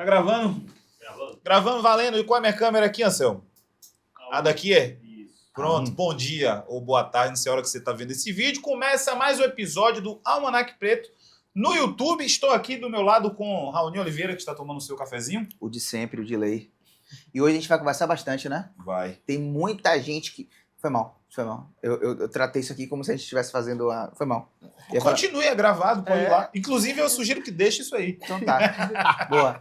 gravando? Gravando. Gravando, valendo. E qual é a minha câmera aqui, Anselmo? A daqui é? Isso. Pronto, bom dia ou boa tarde, não sei a hora que você está vendo esse vídeo. Começa mais um episódio do Almanac Preto no YouTube. Estou aqui do meu lado com o Raoni Oliveira, que está tomando o seu cafezinho. O de sempre, o de lei. E hoje a gente vai conversar bastante, né? Vai. Tem muita gente que... Foi mal. Eu tratei isso aqui como se a gente estivesse fazendo a... Foi mal. Continue, é gravado, pode ir lá. Inclusive, eu sugiro que deixe isso aí. Então tá. Boa.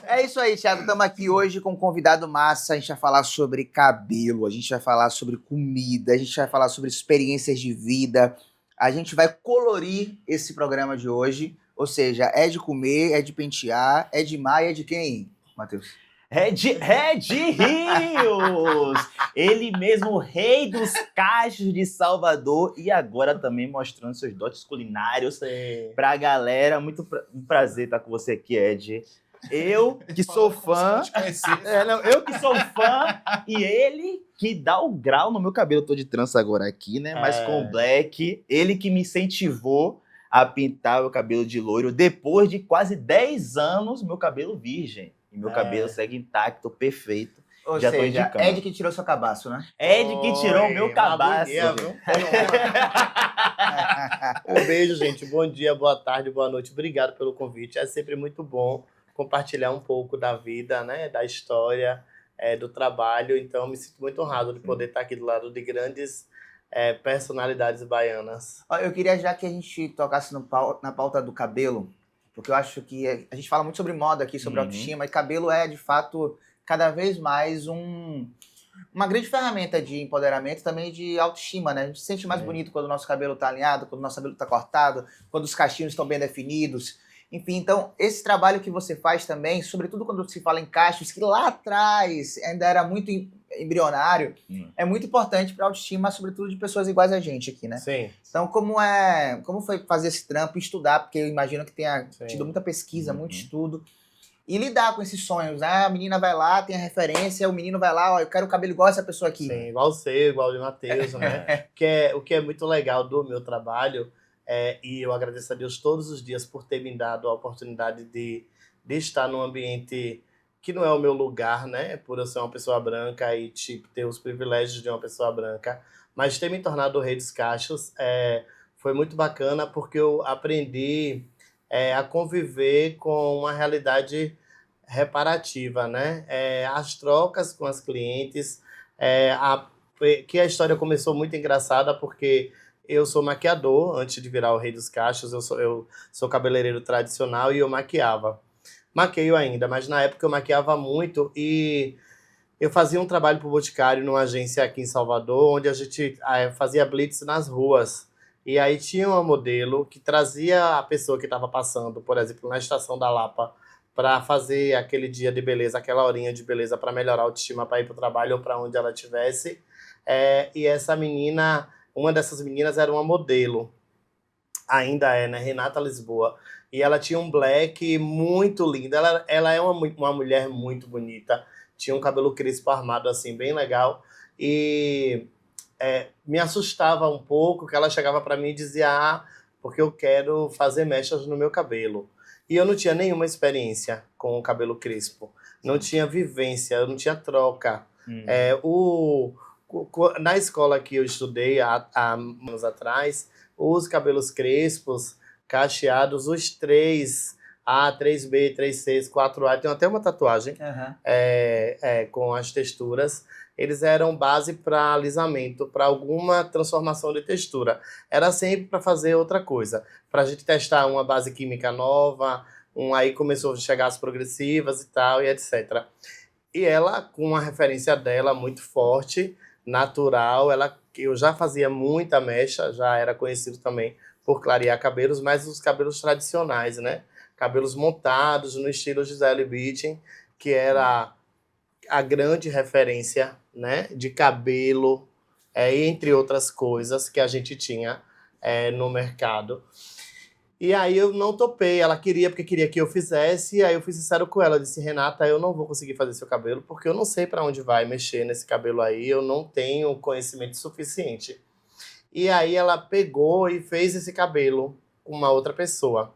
É isso aí, Thiago. Estamos aqui hoje com um convidado massa. A gente vai falar sobre cabelo, a gente vai falar sobre comida, a gente vai falar sobre experiências de vida. A gente vai colorir esse programa de hoje. Ou seja, é de comer, é de pentear, é de mar e é de quem, Matheus? Red Rios! Ele mesmo, o rei dos cachos de Salvador e agora também mostrando seus dotes culinários pra galera. Muito um prazer estar com você aqui, Ed. Eu que sou fã, eu que sou fã e ele que dá o grau no meu cabelo. Eu tô de trança agora aqui, né? Mas com black, ele que me incentivou a pintar o cabelo de loiro depois de quase 10 anos, meu cabelo virgem. E meu cabelo segue intacto, perfeito. Ou já seja, tô indicando. Ed que tirou seu cabaço, né? Ed que tirou o meu cabaço. Um beijo, gente. Bom dia, boa tarde, boa noite. Obrigado pelo convite. É sempre muito bom compartilhar um pouco da vida, né? Da história, do trabalho. Então, me sinto muito honrado de poder estar aqui do lado de grandes personalidades baianas. Eu queria já que a gente tocasse na pauta do cabelo, porque eu acho que a gente fala muito sobre moda aqui, sobre autoestima, e cabelo é, de fato, cada vez mais uma grande ferramenta de empoderamento, também de autoestima, né? A gente se sente mais bonito quando o nosso cabelo está alinhado, quando o nosso cabelo está cortado, quando os cachinhos estão bem definidos. Enfim, então, esse trabalho que você faz também, sobretudo quando se fala em cachos, que lá atrás ainda era muito embrionário, é muito importante para a autoestima, sobretudo de pessoas iguais a gente aqui, né? Sim. Então, como foi fazer esse trampo, estudar, porque eu imagino que tenha tido muita pesquisa, muito estudo, e lidar com esses sonhos, né? A menina vai lá, tem a referência, o menino vai lá, ó, eu quero o cabelo igual essa pessoa aqui. Sim, igual você, igual o de Matheus, né? O que é muito legal do meu trabalho, e eu agradeço a Deus todos os dias por ter me dado a oportunidade de estar num ambiente que não é o meu lugar, né? Por eu ser uma pessoa branca e ter os privilégios de uma pessoa branca, mas ter me tornado o rei dos cachos foi muito bacana porque eu aprendi a conviver com uma realidade reparativa, né? As trocas com as clientes, que a história começou muito engraçada porque eu sou maquiador antes de virar o rei dos cachos, eu sou cabeleireiro tradicional e eu maquiava. Maqueio ainda, mas na época eu maquiava muito e eu fazia um trabalho para o Boticário numa agência aqui em Salvador, onde a gente fazia blitz nas ruas. E aí tinha uma modelo que trazia a pessoa que estava passando, por exemplo, na Estação da Lapa, para fazer aquele dia de beleza, aquela horinha de beleza para melhorar a autoestima, para ir para o trabalho ou para onde ela estivesse. E essa menina, uma dessas meninas era uma modelo, ainda né? Renata Lisboa. E ela tinha um black muito lindo. Ela é uma mulher muito bonita. Tinha um cabelo crespo armado assim, bem legal. E me assustava um pouco que ela chegava para mim e dizia porque eu quero fazer mechas no meu cabelo. E eu não tinha nenhuma experiência com o cabelo crespo. Não tinha vivência, eu não tinha troca. Na escola que eu estudei há anos atrás, os cabelos crespos, cacheados, os 3A, 3B, 3C, 4A, tem até uma tatuagem com as texturas. Eles eram base para alisamento, para alguma transformação de textura. Era sempre para fazer outra coisa. Para a gente testar uma base química nova, aí começou a chegar as progressivas e tal, e etc. E ela, com uma referência dela muito forte, natural, eu já fazia muita mecha, já era conhecido também por clarear cabelos, mas os cabelos tradicionais, né? Cabelos montados no estilo Gisele Bündchen, que era a grande referência, né, de cabelo, entre outras coisas que a gente tinha no mercado. E aí eu não topei, ela queria, porque queria que eu fizesse, e aí eu fui sincero com ela, eu disse, Renata, eu não vou conseguir fazer seu cabelo, porque eu não sei para onde vai mexer nesse cabelo aí, eu não tenho conhecimento suficiente. E aí ela pegou e fez esse cabelo com uma outra pessoa.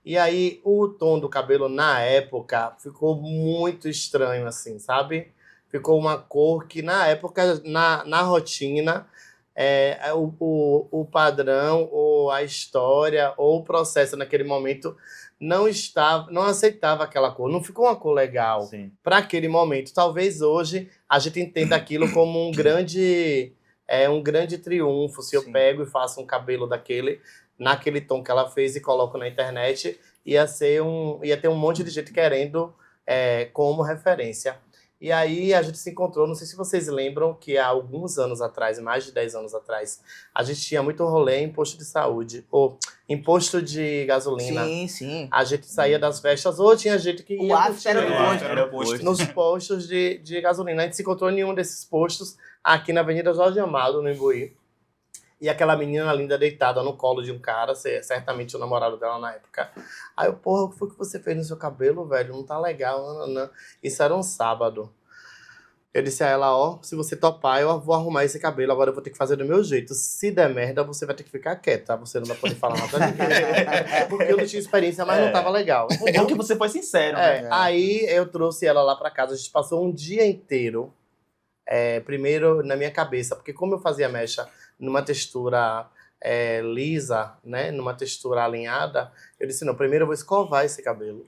E aí, o tom do cabelo, na época, ficou muito estranho, assim, sabe? Ficou uma cor que, na época, na rotina, o padrão, ou a história, ou o processo naquele momento não aceitava aquela cor. Não ficou uma cor legal para aquele momento. Talvez hoje a gente entenda aquilo como um grande triunfo. Se eu pego e faço um cabelo naquele tom que ela fez e coloco na internet, ia ter um monte de gente querendo como referência. E aí a gente se encontrou, não sei se vocês lembram que há alguns anos atrás, mais de 10 anos atrás, a gente tinha muito rolê em posto de saúde, ou em posto de gasolina. Sim, sim. A gente saía das festas, ou tinha gente que ia era no posto. nos postos de gasolina. A gente se encontrou em um desses postos, aqui na Avenida Jorge Amado, no Imbuí. E aquela menina linda deitada no colo de um cara, certamente o namorado dela na época. Aí eu, porra, o que foi que você fez no seu cabelo, velho? Não tá legal, não. Isso era um sábado. Eu disse a ela, ó, se você topar, eu vou arrumar esse cabelo, agora eu vou ter que fazer do meu jeito. Se der merda, você vai ter que ficar quieta, você não vai poder falar nada pra ninguém. Porque eu não tinha experiência, mas não tava legal. O bom que você foi sincero, né? Aí eu trouxe ela lá pra casa, a gente passou um dia inteiro, primeiro na minha cabeça, porque como eu fazia mecha numa textura lisa, né, numa textura alinhada, eu disse, não, primeiro eu vou escovar esse cabelo.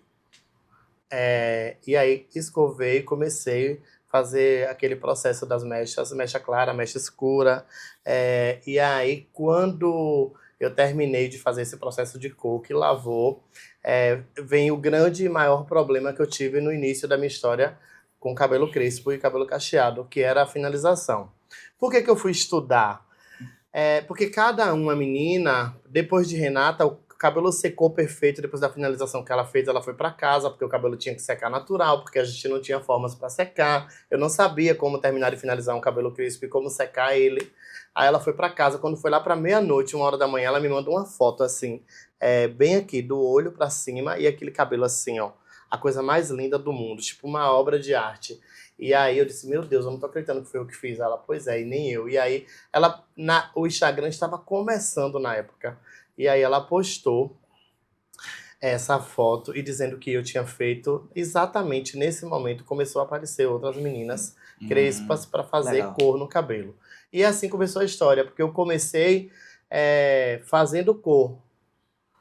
E aí escovei e comecei fazer aquele processo das mechas, mecha clara, mecha escura. E aí, quando eu terminei de fazer esse processo de cor, que lavou, vem o grande e maior problema que eu tive no início da minha história com cabelo crespo e cabelo cacheado, que era a finalização. Por que eu fui estudar? Porque cada uma menina, depois de Renata, o cabelo secou perfeito depois da finalização que ela fez. Ela foi para casa, porque o cabelo tinha que secar natural, porque a gente não tinha formas para secar. Eu não sabia como terminar e finalizar um cabelo crespo e como secar ele. Aí ela foi para casa. Quando foi lá para meia-noite, 1h da manhã, ela me mandou uma foto assim, bem aqui, do olho para cima, e aquele cabelo assim, ó, a coisa mais linda do mundo, tipo uma obra de arte. E aí eu disse, meu Deus, eu não tô acreditando que foi eu que fiz. Ela, pois é, e nem eu. E aí o Instagram estava começando na época. E aí ela postou essa foto e dizendo que eu tinha feito exatamente nesse momento. Começou a aparecer outras meninas crespas para fazer cor no cabelo. E assim começou a história, porque eu comecei fazendo cor.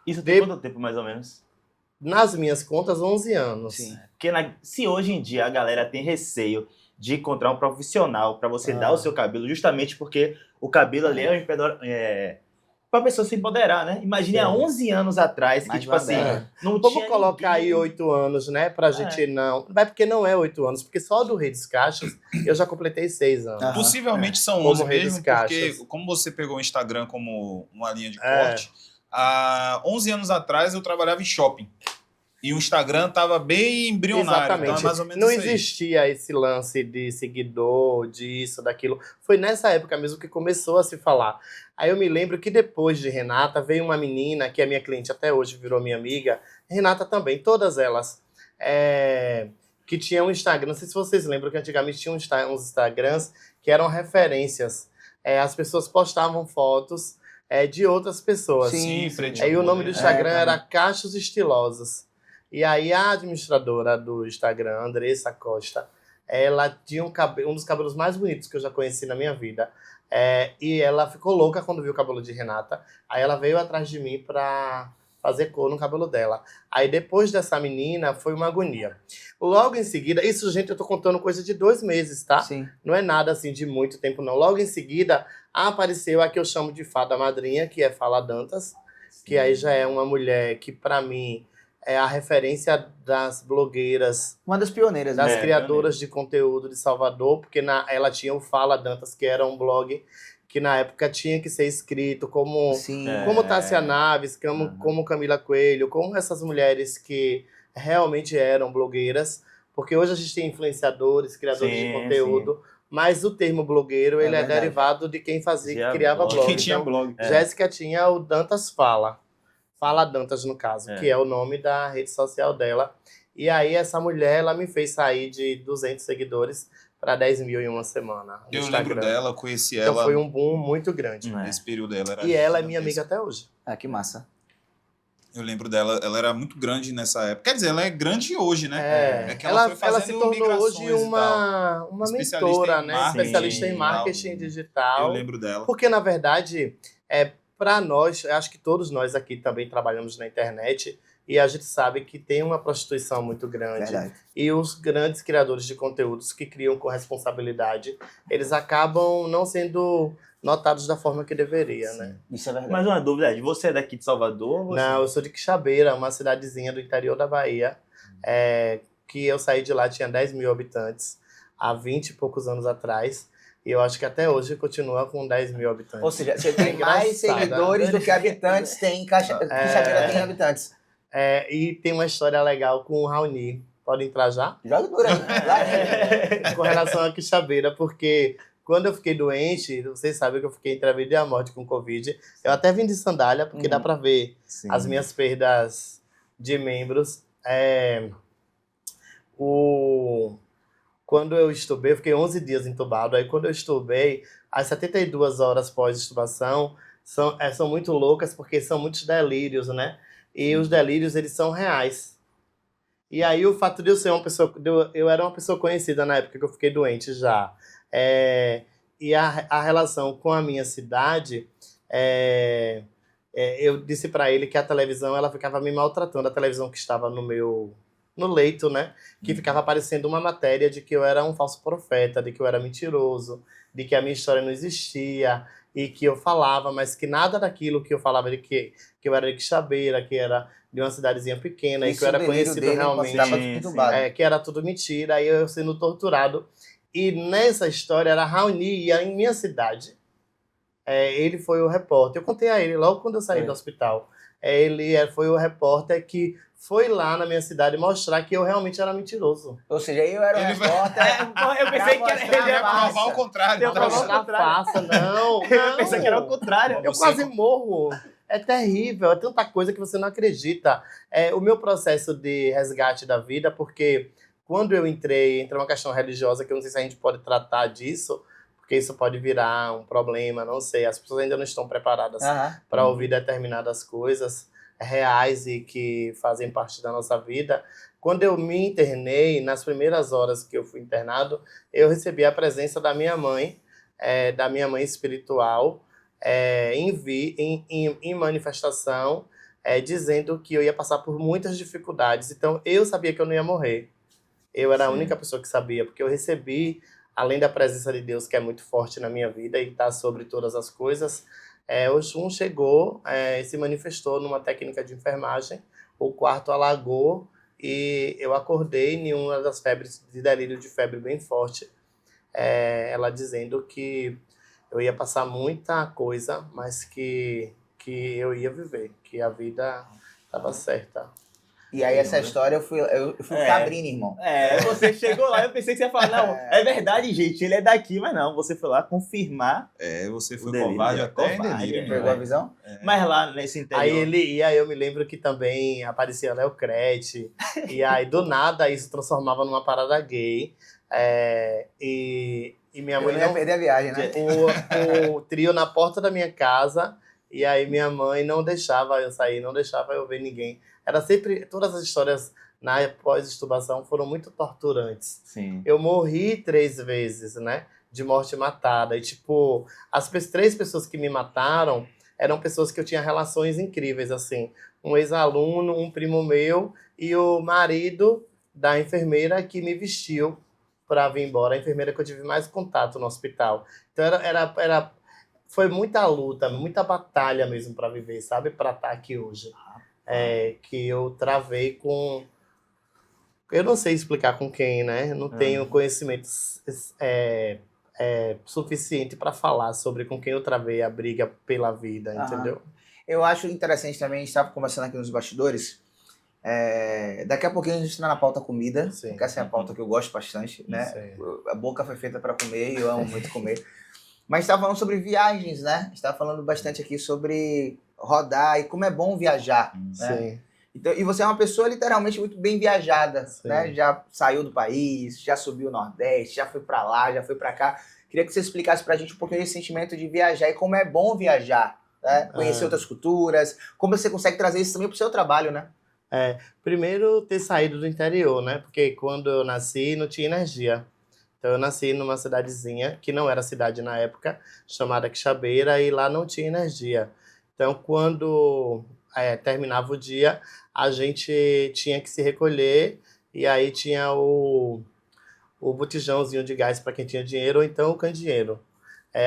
Isso tem quanto tempo, mais ou menos? Nas minhas contas, 11 anos. Sim. Porque se hoje em dia a galera tem receio de encontrar um profissional para você dar o seu cabelo, justamente porque o cabelo ali pra pessoa se empoderar, né? Imagine há 11 anos atrás, que tipo assim, não tinha Vamos colocar aí 8 anos, né? Pra gente não... Vai porque não é 8 anos, porque só do Rei dos Cachos eu já completei 6 anos. Possivelmente são 11 mesmo, porque como você pegou o Instagram como uma linha de corte, há 11 anos atrás eu trabalhava em shopping. E o Instagram estava bem embrionário. Exatamente. Então é mais ou menos não isso aí. existia esse lance de seguidor, disso, daquilo. Foi nessa época mesmo que começou a se falar. Aí eu me lembro que depois de Renata, veio uma menina, que é minha cliente até hoje, virou minha amiga. Renata também, todas elas. Que tinham um Instagram. Não sei se vocês lembram que antigamente tinha uns Instagrams que eram referências. As pessoas postavam fotos de outras pessoas. Sim. Aí o nome do Instagram era Cachos Estilosos. E aí a administradora do Instagram, Andressa Costa, ela tinha um dos cabelos mais bonitos que eu já conheci na minha vida. E ela ficou louca quando viu o cabelo de Renata. Aí ela veio atrás de mim pra fazer cor no cabelo dela. Aí depois dessa menina, foi uma agonia. Logo em seguida, isso, gente, eu tô contando coisa de 2 meses, tá? Sim. Não é nada assim de muito tempo, não. Logo em seguida, apareceu a que eu chamo de fada madrinha, que é Fala Dantas, que aí já é uma mulher que, pra mim, é a referência das blogueiras. Uma das pioneiras. Das criadoras de conteúdo de Salvador, porque ela tinha o Fala Dantas, que era um blog que na época tinha que ser escrito como Tássia Naves, como Camila Coelho, como essas mulheres que realmente eram blogueiras, porque hoje a gente tem influenciadores, criadores de conteúdo, mas o termo blogueiro ele é derivado de quem criava blog. Quem tinha blog. Jéssica tinha o Dantas Fala Dantas, no caso, que é o nome da rede social dela. E aí essa mulher, ela me fez sair de 200 seguidores para 10 mil em uma semana. Eu lembro dela, eu conheci ela. Então foi um boom muito grande. Nesse período dela. E ela é minha amiga até hoje. Que massa. Eu lembro dela, ela era muito grande nessa época. Quer dizer, ela é grande hoje, né? É, que ela foi ela fazendo se tornou migrações hoje e tal. uma Especialista mentora, em né? marketing Especialista em e marketing tal. digital. Eu lembro dela. Porque, na verdade, para nós, eu acho que todos nós aqui também trabalhamos na internet e a gente sabe que tem uma prostituição muito grande. Verdade. E os grandes criadores de conteúdos que criam com responsabilidade, eles acabam não sendo notados da forma que deveria, né? Isso é verdade. Mas uma dúvida, você é daqui de Salvador? Ou Não, eu sou de Quixabeira, uma cidadezinha do interior da Bahia, que eu saí de lá, tinha 10 mil habitantes, há 20 e poucos anos atrás, e eu acho que até hoje continua com 10 mil habitantes. Ou seja, você tem mais engraçado, seguidores do que habitantes tem. Quixabeira tem habitantes. E tem uma história legal com o Raoni. Pode entrar já? Joga por aí. Com relação a Quixabeira, porque quando eu fiquei doente, vocês sabem que eu fiquei entre a vida e a morte com Covid. Eu até vim de sandália, porque dá pra ver as minhas perdas de membros. Quando eu estubei, eu fiquei 11 dias entubado. Aí quando eu estubei, as 72 horas pós-extubação são muito loucas, porque são muitos delírios, né? E os delírios, eles são reais. E aí o fato de eu ser uma pessoa... Eu era uma pessoa conhecida na época que eu fiquei doente já. E a relação com a minha cidade... eu disse para ele que a televisão, ela ficava me maltratando. A televisão que estava no leito, né? Que ficava aparecendo uma matéria de que eu era um falso profeta, de que eu era mentiroso, de que a minha história não existia, e que eu falava, mas que nada daquilo que eu falava de que eu era de Quixabeira, que era de uma cidadezinha pequena, e que eu era conhecido realmente, que era tudo mentira, aí eu sendo torturado. E nessa história era Raoni, e em minha cidade, ele foi o repórter. Eu contei a ele logo quando eu saí do hospital. Ele foi o repórter que foi lá na minha cidade mostrar que eu realmente era mentiroso. Ou seja, eu era um repórter. Eu pensei que ele ia provar o contrário. Eu pensei que era o contrário. Eu quase morro. É terrível, é tanta coisa que você não acredita. O meu processo de resgate da vida, porque quando eu entrei uma questão religiosa, que eu não sei se a gente pode tratar disso, porque isso pode virar um problema, não sei. As pessoas ainda não estão preparadas para ouvir determinadas coisas reais e que fazem parte da nossa vida. Quando eu me internei, nas primeiras horas que eu fui internado, eu recebi a presença da minha mãe espiritual, em manifestação, dizendo que eu ia passar por muitas dificuldades. Então, eu sabia que eu não ia morrer. Eu era a única pessoa que sabia, porque eu recebi, além da presença de Deus, que é muito forte na minha vida e está sobre todas as coisas, o Oxum chegou e se manifestou numa técnica de enfermagem, o quarto alagou e eu acordei em uma das febres, de delírio de febre bem forte, ela dizendo que eu ia passar muita coisa, mas que eu ia viver, que a vida estava certa. E aí essa história eu fui Cabrini, irmão. Você chegou lá, eu pensei que você ia falar, não, é verdade, gente, ele é daqui, mas não, você foi lá confirmar. Você foi covarde até em delírio. Pegou a visão? Mas lá nesse interior... Aí ele ia, eu me lembro que também aparecia Léo Crete, e aí do nada isso transformava numa parada gay, e minha mãe não ia perder a viagem, né? O trio na porta da minha casa, e aí minha mãe não deixava eu sair, não deixava eu ver ninguém. Era sempre, todas as histórias na pós-extubação foram muito torturantes. Sim. Eu morri 3 vezes, né? De morte matada. E, tipo, as 3 pessoas que me mataram eram pessoas que eu tinha relações incríveis, assim. Um ex-aluno, um primo meu e o marido da enfermeira que me vestiu para vir embora. A enfermeira que eu tive mais contato no hospital. Então, foi muita luta, muita batalha mesmo para viver, sabe? Para estar aqui hoje. Que eu travei com... Eu não sei explicar com quem, né? Não tenho conhecimento suficiente para falar sobre com quem eu travei a briga pela vida, entendeu? Eu acho interessante também, a gente estava conversando aqui nos bastidores, daqui a pouquinho a gente está na pauta comida, que essa é a pauta que eu gosto bastante, né? A boca foi feita para comer e eu amo muito comer. Mas estava falando sobre viagens, né? A gente estava falando bastante aqui sobre rodar e como é bom viajar. Né? Então, e você é uma pessoa literalmente muito bem viajada, né? Já saiu do país, já subiu o Nordeste, já foi para lá, já foi para cá. Queria que você explicasse pra gente um pouquinho esse sentimento de viajar e como é bom viajar, né? Conhecer outras culturas. Como você consegue trazer isso também pro seu trabalho, né? Primeiro, ter saído do interior, né? Porque quando eu nasci, não tinha energia. Então, eu nasci numa cidadezinha, que não era cidade na época, chamada Quixabeira, e lá não tinha energia. Então, quando terminava o dia, a gente tinha que se recolher, e aí tinha o botijãozinho de gás para quem tinha dinheiro, ou então o candeeiro.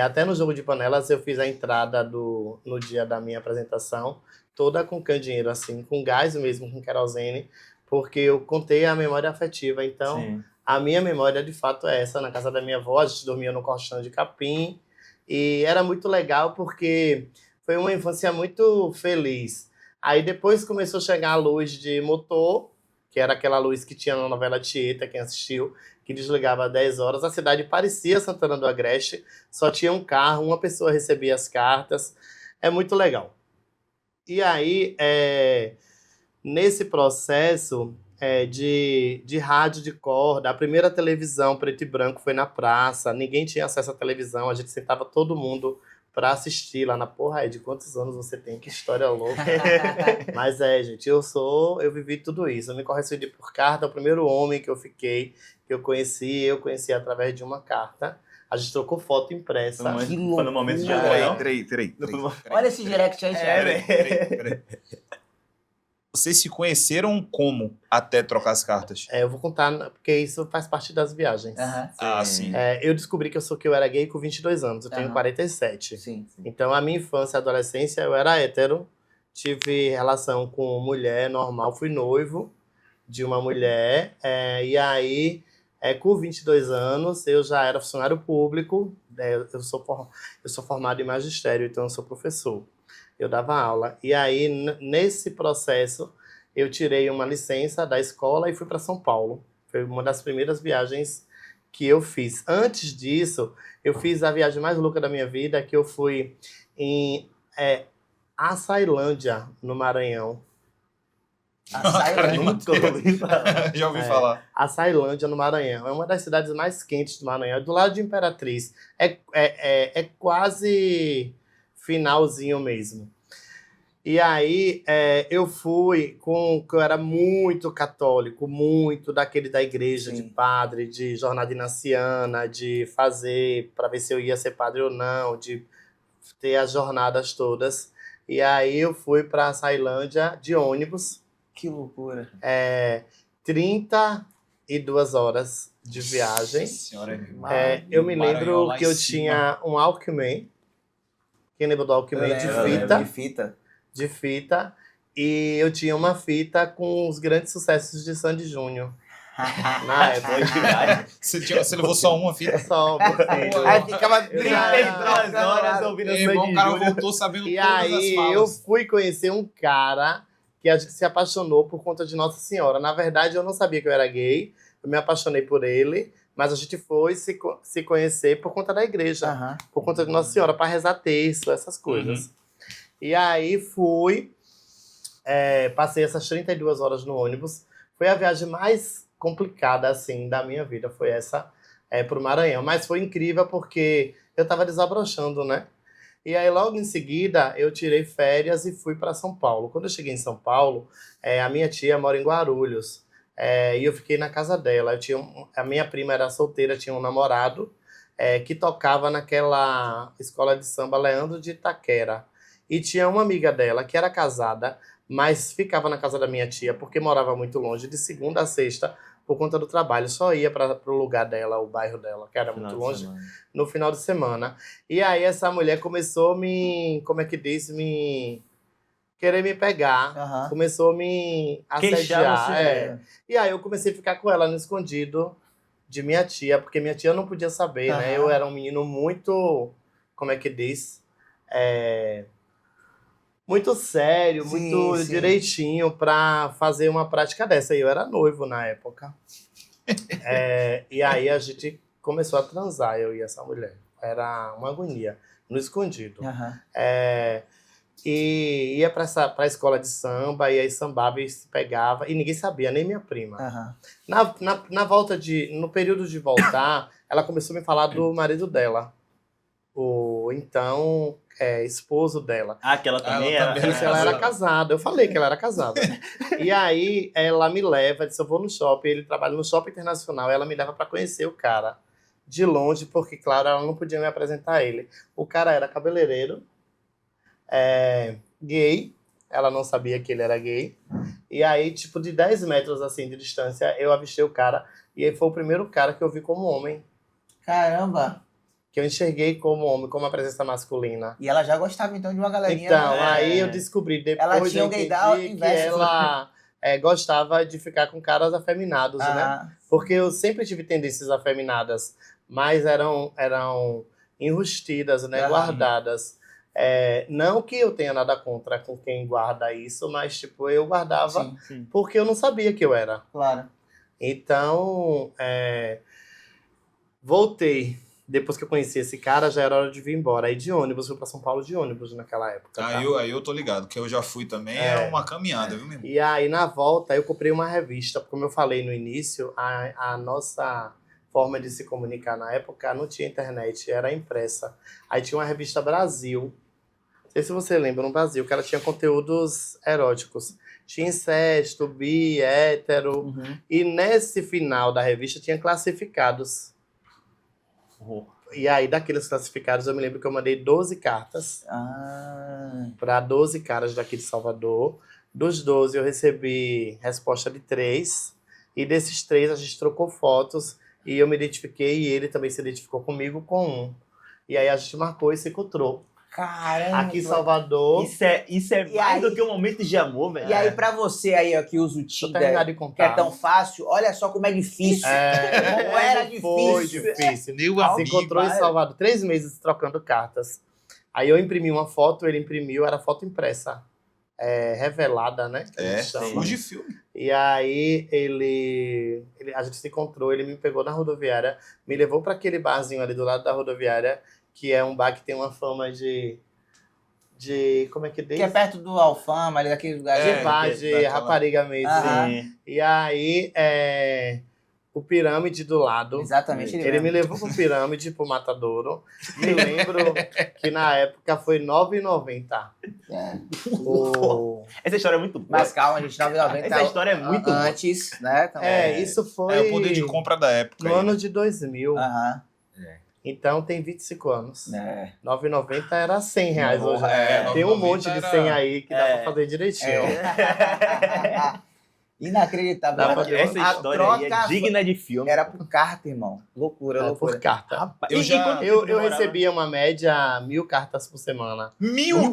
Até no jogo de panelas, eu fiz a entrada no dia da minha apresentação, toda com candeeiro, assim, com gás mesmo, com querosene, porque eu contei a memória afetiva. Então, Sim. a minha memória, de fato, é essa. Na casa da minha avó, a gente dormia no colchão de capim, e era muito legal porque foi uma infância muito feliz. Aí depois começou a chegar a luz de motor, que era aquela luz que tinha na novela Tieta, quem assistiu, que desligava às 10 horas. A cidade parecia Santana do Agreste, só tinha um carro, uma pessoa recebia as cartas. É muito legal. E aí, nesse processo de rádio de corda, a primeira televisão preto e branco foi na praça, ninguém tinha acesso à televisão, a gente sentava todo mundo para assistir lá na porra. De quantos anos você tem? Que história louca. Mas gente, eu vivi tudo isso. Eu me correspondi por carta, o primeiro homem que eu conheci através de uma carta. A gente trocou foto impressa. Que Foi no momento de loucura. amor, não? Peraí. Olha esse direct aí, Thiago. Peraí. Vocês se conheceram como até trocar as cartas? Eu vou contar, porque isso faz parte das viagens. Aham. Ah, sim. Eu descobri que eu era gay com 22 anos, eu tenho Aham. 47. Sim. Então, a minha infância e adolescência, eu era hétero, tive relação com mulher normal, fui noivo de uma mulher, e aí, com 22 anos, eu já era funcionário público, eu sou formado em magistério, então eu sou professor. Eu dava aula. E aí, nesse processo, eu tirei uma licença da escola e fui para São Paulo. Foi uma das primeiras viagens que eu fiz. Antes disso, eu fiz a viagem mais louca da minha vida, que eu fui em Açailândia, no Maranhão. Nunca ouvi falar. Já ouvi falar. Açailândia, no Maranhão. É uma das cidades mais quentes do Maranhão. É do lado de Imperatriz. É quase finalzinho mesmo. E aí, eu fui que eu era muito católico, muito daquele da igreja, Sim. de padre, de jornada inaciana, de fazer para ver se eu ia ser padre ou não, de ter as jornadas todas. E aí eu fui para Açailândia de ônibus. Que loucura. 32 horas de viagem. Nossa senhora, Eu me Maranhão lembro lá que em eu cima. tinha um Walkman. Quem lembra do Walkman? Eu lembro, De de fita. de fita. E eu tinha uma fita com os grandes sucessos de Sandy Júnior. Na época. Você levou só uma fita? Só Aí ficava 32 30 horas ouvindo Meu irmão, Sandy o cara Júnior. voltou sabendo E todas aí as eu falas. fui conhecer um cara que a gente se apaixonou por conta de Nossa Senhora. Na verdade, eu não sabia que eu era gay. Eu me apaixonei por ele. Mas a gente foi se conhecer por conta da igreja. Aham. Por conta de Nossa Senhora, para rezar terço, essas coisas. E aí fui, passei essas 32 horas no ônibus. Foi a viagem mais complicada, assim, da minha vida. Foi essa, pro Maranhão. Mas foi incrível porque eu tava desabrochando, né? E aí, logo em seguida, eu tirei férias e fui para São Paulo. Quando eu cheguei em São Paulo, a minha tia mora em Guarulhos. E eu fiquei na casa dela. A minha prima era solteira, tinha um namorado que tocava naquela escola de samba Leandro de Itaquera. E tinha uma amiga dela que era casada, mas ficava na casa da minha tia porque morava muito longe, de segunda a sexta, por conta do trabalho. Só ia para o lugar dela, o bairro dela, que era muito longe, no final de semana. E aí essa mulher começou querer me pegar. Aham. Começou a me Queixar assediar. você. E aí eu comecei a ficar com ela no escondido de minha tia, porque minha tia não podia saber, Aham. né? Eu era um menino muito, muito sério, Sim, muito sim. direitinho pra fazer uma prática dessa. E eu era noivo na época. E aí a gente começou a transar, eu e essa mulher. Era uma agonia, no escondido. Aham. E ia pra escola de samba, e aí sambava e se pegava, e ninguém sabia, nem minha prima. Aham. No período de voltar, ela começou a me falar do marido dela. o então esposo dela. Ah, que ela também Ela era. também Isso, ela era casada. Eu falei que ela era casada. E aí, ela me leva, disse, eu vou no shopping. Ele trabalha no Shopping Internacional. Ela me leva pra conhecer o cara de longe, porque, claro, ela não podia me apresentar a ele. O cara era cabeleireiro, gay. Ela não sabia que ele era gay. E aí, tipo, de 10 metros, assim, de distância, eu avistei o cara. E aí foi o primeiro cara que eu vi como homem. Caramba. Que eu enxerguei como homem, como a presença masculina. E ela já gostava, então, de uma galerinha. Então, né? aí eu descobri depois Ela tinha eu um gaydar entendi que inverso. ela gostava de ficar com caras afeminados, né? Ah, Porque eu sempre tive tendências afeminadas, mas eram enrustidas, né? Aham. Guardadas. Não que eu tenha nada contra com quem guarda isso, mas tipo, eu guardava sim, Sim. porque eu não sabia que eu era. claro. Então, voltei. Depois que eu conheci esse cara, já era hora de vir embora. Aí de ônibus, fui pra São Paulo de ônibus naquela época. Tá? Aí eu tô ligado, que eu já fui também, é uma caminhada, viu, meu irmão? E aí, na volta, eu comprei uma revista. Como eu falei no início, a nossa forma de se comunicar na época não tinha internet, era impressa. Aí tinha uma revista Brasil. Não sei se você lembra, no Brasil, que ela tinha conteúdos eróticos. Tinha incesto, bi, hétero. Uhum. E nesse final da revista tinha classificados. Oh. E aí, daqueles classificados, eu me lembro que eu mandei 12 cartas Ah, para 12 caras daqui de Salvador. Dos 12, eu recebi resposta de 3. E desses 3, a gente trocou fotos. E eu me identifiquei e ele também se identificou comigo com um. E aí, a gente marcou e se encontrou. caramba. Aqui em Salvador. Isso é E mais aí- do que um momento de amor, velho. E aí, pra você aí, ó, que usa o Deixa eu terminar Tinder, de que contar. é tão fácil, olha só como é difícil. Como era Foi difícil. difícil. Meu Se amigo. encontrou em Salvador 3 meses trocando cartas. Aí eu imprimi uma foto, ele imprimiu, era foto impressa. Revelada, né? Que a gente chama. Fujifilm. E aí a gente se encontrou, ele me pegou na rodoviária, me levou para aquele barzinho ali do lado da rodoviária, que é um bar que tem uma fama de como é que diz? Que é perto do Alfama, ali daquele lugar. De bar, de daquela- rapariga mesmo. Ah. Sim. E aí, o Pirâmide do lado. Exatamente. Ele me levou pro Pirâmide, pro Matadouro. Me lembro que na época foi R$ 9,90. É. Essa história é muito boa. Mas calma, gente, 9,90 Essa história é muito boa. antes, né? Também. Isso foi É o poder de compra da época. no aí, ano né? de 2000. Aham. Então tem 25 anos. É. R$ 9,90 era R$ 100 hoje. Tem um 9,90 monte de era- 100 aí que dá pra fazer direitinho. Inacreditável. Dá pra ter Essa A história aí é troca digna de filme. era por carta, irmão. Loucura, loucura. Por carta. Rapaz, Eu e já- quanto tempo Eu demorava? recebia uma média 1.000 cartas por semana. Meu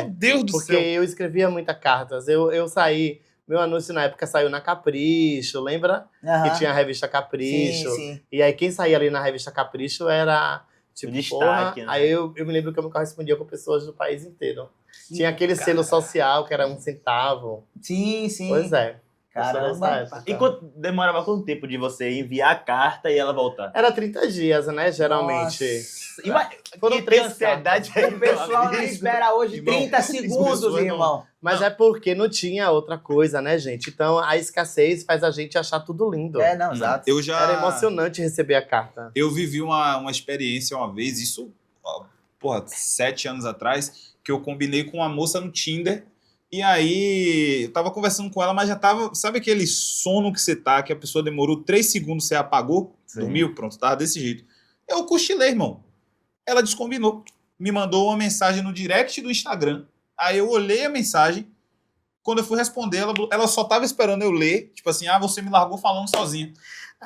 Deus do Porque céu. eu escrevia muitas cartas. Eu saí. Meu anúncio na época saiu na Capricho, lembra? Aham. Que tinha a revista Capricho. Sim, sim. E aí quem saía ali na revista Capricho era tipo, O destaque, porra. né? Aí eu me lembro que eu me correspondia com pessoas do país inteiro. Tinha aquele selo social que era 1 centavo. Sim, sim. Pois é. Caramba. Época. E demorava quanto tempo de você enviar a carta e ela voltar? Era 30 dias, né? Geralmente. Foram E tem 3 ansiedade aí, O pessoal não meu amigo. espera hoje Irmão, 30 as segundos, pessoas não- irmão. Mas é porque não tinha outra coisa, né, gente? Então a escassez faz a gente achar tudo lindo. É, não, exato. Eu já. Era emocionante receber a carta. Eu vivi uma experiência uma vez, isso, 7 anos atrás, que eu combinei com uma moça no Tinder. E aí, eu tava conversando com ela, mas já tava. Sabe aquele sono que você tá, que a pessoa demorou 3 segundos, você apagou? Sim. Dormiu? Pronto, tava desse jeito. Eu cochilei, irmão. Ela descombinou. Me mandou uma mensagem no direct do Instagram. Aí eu olhei a mensagem. Quando eu fui responder, ela só tava esperando eu ler. Tipo assim, você me largou falando sozinha.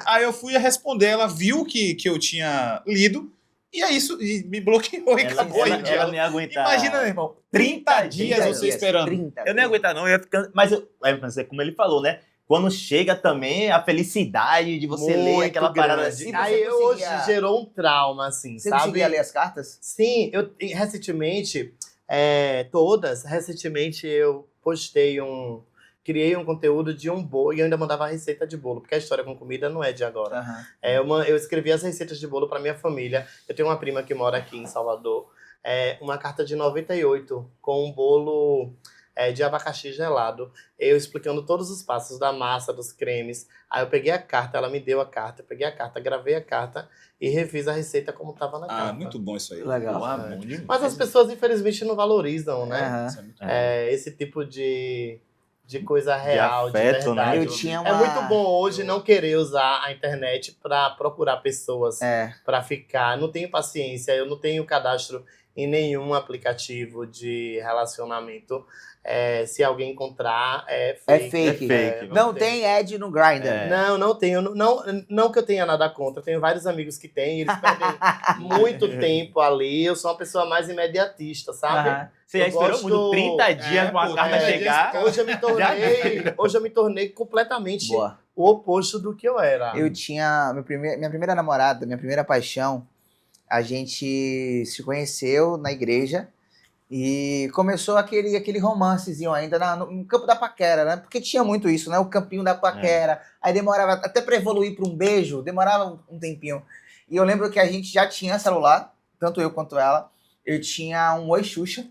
Aí eu fui responder, ela viu que eu tinha lido. E é isso, e me bloqueou e acabou aí. Ela não ia aguentar. Imagina, meu irmão, 30 dias 30 você esperando. 30 Eu não ia aguentar, não. Eu ia ficando... Mas é como ele falou, né? Quando chega também a felicidade de você ler Muito aquela parada grande. assim. você Aí hoje conseguia- gerou um trauma, assim, Você sabe? conseguia ler as cartas? Sim, eu recentemente, recentemente eu criei um conteúdo de um bolo e eu ainda mandava a receita de bolo, porque a história com comida não é de agora. Aham. Eu escrevi as receitas de bolo para minha família. Eu tenho uma prima que mora aqui em Salvador. Uma carta de 98 com um bolo de abacaxi gelado. Eu explicando todos os passos da massa, dos cremes. Aí eu peguei a carta, ela me deu a carta, eu peguei a carta, gravei a carta e refiz a receita como estava na carta. muito bom isso aí. Legal. Bom demais. Mas as pessoas, infelizmente, não valorizam, né? Aham. Isso é muito bom. Esse tipo de coisa real, de, afeto, né? verdade. Eu tinha uma... É muito bom hoje não querer usar a internet para procurar pessoas para ficar. Não tenho paciência, eu não tenho cadastro em nenhum aplicativo de relacionamento. Se alguém encontrar, é fake. Não tem ad no Grindr. Não tenho. Não que eu tenha nada contra. Eu tenho vários amigos que têm. Eles perdem muito tempo ali. Eu sou uma pessoa mais imediatista, sabe? Aham. Você já Eu esperou gosto- muito 30 dias pra uma carta 30 chegar? Hoje eu me tornei completamente Boa. o oposto do que eu era. Eu tinha... Minha primeira namorada, minha primeira paixão, a gente se conheceu na igreja e começou aquele romancezinho ainda no campo da paquera, né? Porque tinha muito isso, né? O campinho da paquera. Aí demorava, até pra evoluir pra um beijo, demorava um tempinho. E eu lembro que a gente já tinha celular, tanto eu quanto ela. Eu tinha um Oi Xuxa.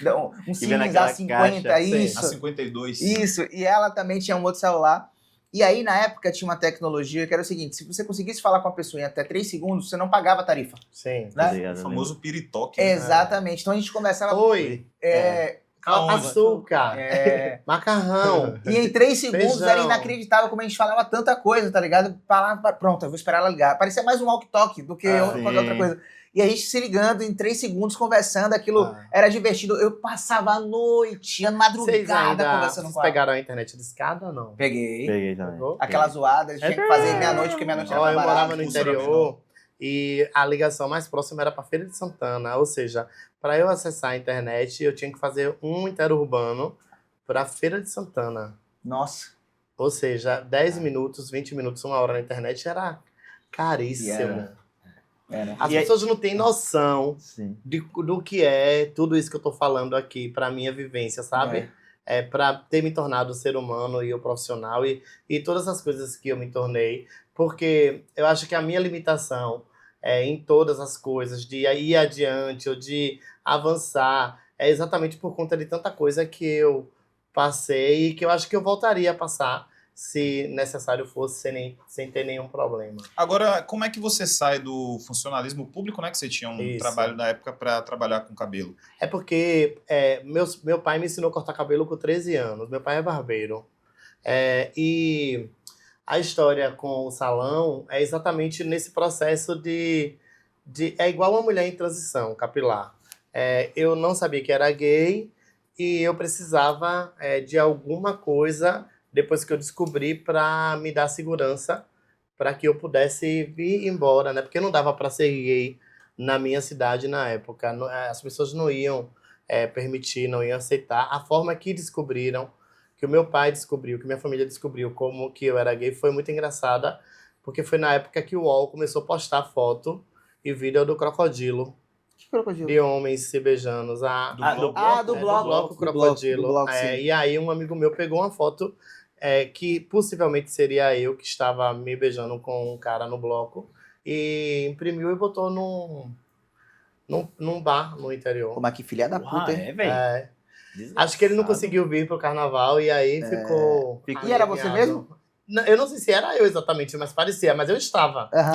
Não, um Que vem Siemens naquela A50, caixa, A isso. 52. Isso, e ela também tinha um outro celular. E aí, na época, tinha uma tecnologia que era o seguinte: se você conseguisse falar com a pessoa em até 3 segundos, você não pagava tarifa. Sim. Né? O famoso piritoque. né? Exatamente. Então a gente conversava. Oi. Aonde? Açúcar. É, Macarrão. e em 3 segundos Feijão. era inacreditável como a gente falava tanta coisa, tá ligado? Falava, pronto, eu vou esperar ela ligar. Parecia mais um walkie-talkie do que qualquer outra coisa. E a gente se ligando em 3 segundos, conversando, aquilo era divertido. Eu passava a noite, a Vocês madrugada ainda conversando com vocês ela. pegaram a internet de escada ou não? Peguei. Peguei também. Pegou? Aquela zoada, tinha que fazer meia-noite, porque meia-noite era Ó, mais eu barato. morava no pulso era interior e a ligação mais próxima era para Feira de Santana. Ou seja, para eu acessar a internet, eu tinha que fazer um interurbano para Feira de Santana. Nossa. Ou seja, 10 minutos, 20 minutos, 1 hora na internet era caríssimo. Era. As E aí- pessoas não têm noção Sim. do que é tudo isso que eu tô falando aqui para minha vivência, sabe? Para ter me tornado ser humano e o profissional e todas as coisas que eu me tornei. Porque eu acho que a minha limitação em todas as coisas, de ir adiante ou de avançar, é exatamente por conta de tanta coisa que eu passei e que eu acho que eu voltaria a passar se necessário fosse, sem ter nenhum problema. Agora, como é que você sai do funcionalismo público, né? Que você tinha um Isso. trabalho na época para trabalhar com cabelo. É porque meu pai me ensinou a cortar cabelo com 13 anos. Meu pai é barbeiro. E a história com o salão é exatamente nesse processo de... É igual uma mulher em transição capilar. Eu não sabia que era gay e eu precisava de alguma coisa, depois que eu descobri, para me dar segurança, para que eu pudesse vir embora, né? Porque não dava para ser gay na minha cidade na época. As pessoas não iam permitir, não iam aceitar. A forma que descobriram, que o meu pai descobriu, que minha família descobriu como que eu era gay, foi muito engraçada, porque foi na época que o UOL começou a postar foto e vídeo do crocodilo, Que crocodilo? de homens se beijando. Do Do bloco. bloco crocodilo. Do bloco, sim. E aí um amigo meu pegou uma foto que possivelmente seria eu que estava me beijando com um cara no bloco e imprimiu e botou num bar no interior. Como é que filha da puta, hein? velho. Acho que ele não conseguiu vir pro carnaval e aí ficou... E era você mesmo? Não, eu não sei se era eu exatamente, mas parecia, mas eu estava. Aham.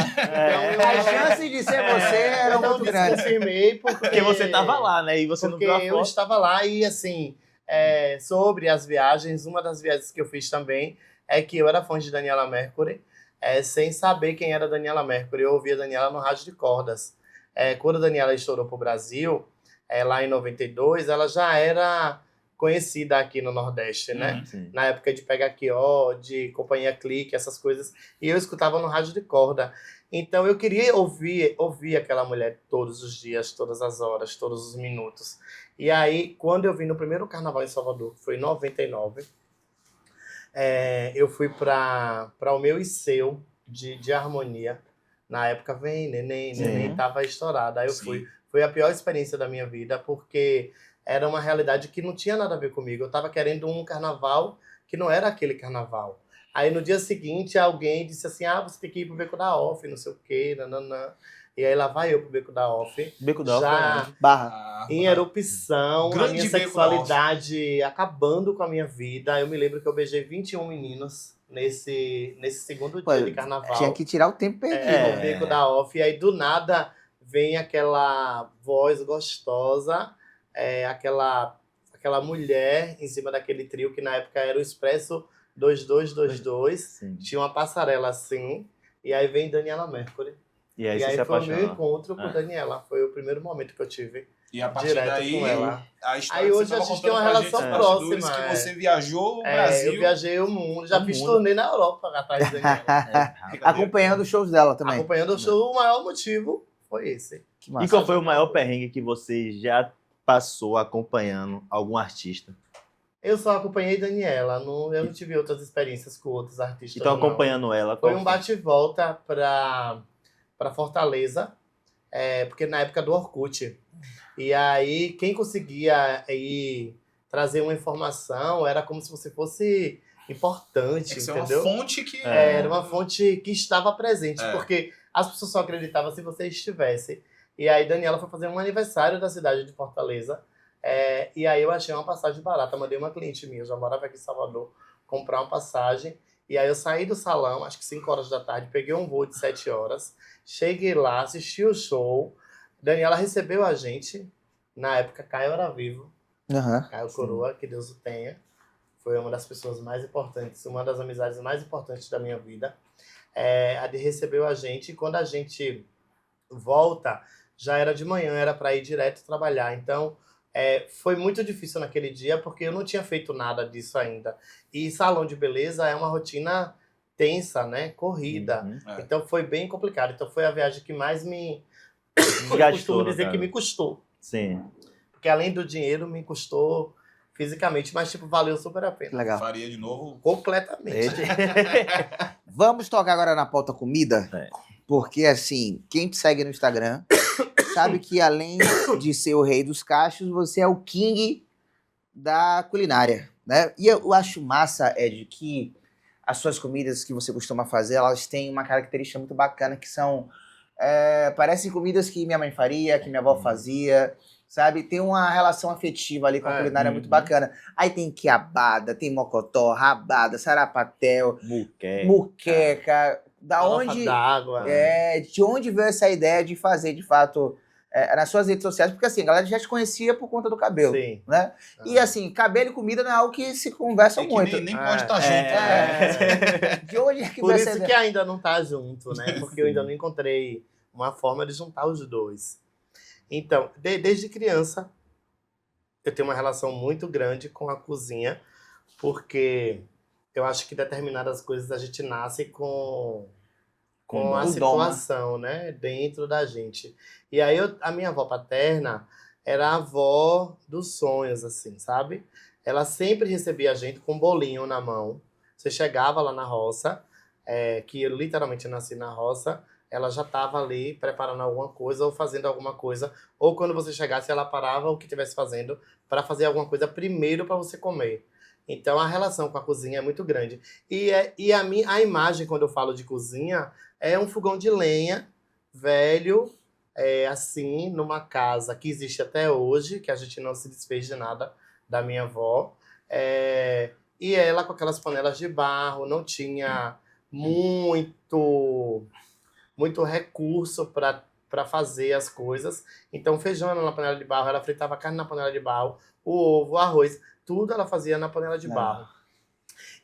Então, As chances de ser você eram eu muito grandes. desconfirmei Porque você tava lá, né? E você não Porque viu a eu foto. estava lá e, assim, sobre as viagens, uma das viagens que eu fiz também é que eu era fã de Daniela Mercury, sem saber quem era Daniela Mercury. Eu ouvia Daniela no rádio de cordas. Quando a Daniela estourou pro Brasil, lá em 92, ela já era conhecida aqui no Nordeste, né? Sim. Na época de Pega Aqui, ó, de Companhia Clique, essas coisas. E eu escutava no rádio de corda. Então eu queria ouvir aquela mulher todos os dias, todas as horas, todos os minutos. E aí, quando eu vim no primeiro carnaval em Salvador, que foi em 99, eu fui para o meu ICEU de harmonia. Na época, vem, neném, tava estourada. Aí eu fui. Foi a pior experiência da minha vida, porque era uma realidade que não tinha nada a ver comigo. Eu tava querendo um carnaval que não era aquele carnaval. Aí no dia seguinte alguém disse assim, você tem que ir pro Beco da Off, não sei o quê, nananã. E aí lá vai eu pro Beco da Off. Beco da Já Off, Barra. em erupção, a Grande minha Beco da Off. sexualidade acabando com a minha vida. Eu me lembro que eu beijei 21 meninos nesse segundo Pô, dia de carnaval. Tinha que tirar o tempo perdido. No Beco da Off. E aí do nada vem aquela voz gostosa, aquela mulher em cima daquele trio que na época era o Expresso 2222. Sim. Tinha uma passarela assim. E aí vem Daniela Mercury. E aí E você se aí foi o meu apaixonou. encontro com Daniela. Foi o primeiro momento que eu tive. E a partir Direto daí, com ela. a história Aí que hoje você a tava gente tem contando uma pra gente, relação os bastidores, próxima, que você viajou o Eu Brasil. viajei o mundo, já O fiz mundo. turnê na Europa atrás de Daniela. Acompanhando os shows dela também. Acompanhando o show, o maior motivo foi esse. Que E massa. qual foi o maior perrengue que você já passou acompanhando algum artista? Eu só acompanhei Daniela, eu não tive outras experiências com outros artistas. Então, não. acompanhando ela, Foi qual um bate-volta pra Fortaleza, porque na época do Orkut. E aí, quem conseguia ir trazer uma informação era como se você fosse importante, Tem que ser entendeu? uma fonte que... Era uma fonte que estava presente, É. porque as pessoas só acreditavam se você estivesse. E aí, Daniela foi fazer um aniversário da cidade de Fortaleza. E aí, eu achei uma passagem barata. Mandei uma cliente minha, eu já morava aqui em Salvador, comprar uma passagem. E aí, eu saí do salão, acho que 5 horas da tarde, peguei um voo de 7 horas. Cheguei lá, assisti o show. Daniela recebeu a gente. Na época, Caio era vivo. Aham. Caio Coroa, que Deus o tenha. Foi uma das pessoas mais importantes, uma das amizades mais importantes da minha vida. Ele recebeu a gente e quando a gente volta, já era de manhã, era para ir direto trabalhar. Então, foi muito difícil naquele dia porque eu não tinha feito nada disso ainda. E salão de beleza é uma rotina tensa, né? Corrida. Uhum. Então, foi bem complicado. Então, foi a viagem que mais Gastou, costumo dizer cara. que me custou. Sim. Porque além do dinheiro, me custou fisicamente, mas tipo, valeu super a pena. Legal. Faria de novo. Completamente. Vamos tocar agora na pauta comida? É. Porque, assim, quem te segue no Instagram sabe que, além de ser o rei dos cachos, você é o king da culinária, né? E eu acho massa, Ed, que as suas comidas que você costuma fazer, elas têm uma característica muito bacana, que são... parecem comidas que minha mãe faria, que minha avó fazia, sabe? Tem uma relação afetiva ali com a culinária muito bacana. Aí tem quiabada, tem mocotó, rabada, sarapatel, muqueca. Da Farofa onde... d'água. de onde veio essa ideia de fazer, de fato, nas suas redes sociais? Porque, assim, a galera já te conhecia por conta do cabelo, Sim. né? E, assim, cabelo e comida não é algo que se conversa E que muito. nem pode estar junto. Né? De onde é que Por veio isso essa que ideia? ainda não tá junto, né? Porque eu ainda não encontrei uma forma de juntar os dois. Então, desde criança, eu tenho uma relação muito grande com a cozinha, porque eu acho que determinadas coisas a gente nasce com a o dom, situação, né? Dentro da gente. E aí, a minha avó paterna era a avó dos sonhos, assim, sabe? Ela sempre recebia a gente com um bolinho na mão. Você chegava lá na roça, que eu literalmente nasci na roça, ela já estava ali preparando alguma coisa ou fazendo alguma coisa. Ou quando você chegasse, ela parava o que estivesse fazendo para fazer alguma coisa primeiro para você comer. Então, a relação com a cozinha é muito grande. E a imagem, quando eu falo de cozinha, é um fogão de lenha velho, assim, numa casa que existe até hoje, que a gente não se desfez de nada da minha avó. E ela com aquelas panelas de barro, não tinha muito recurso para fazer as coisas. Então, feijão era na panela de barro, ela fritava carne na panela de barro, o ovo, o arroz, tudo ela fazia na panela de barro.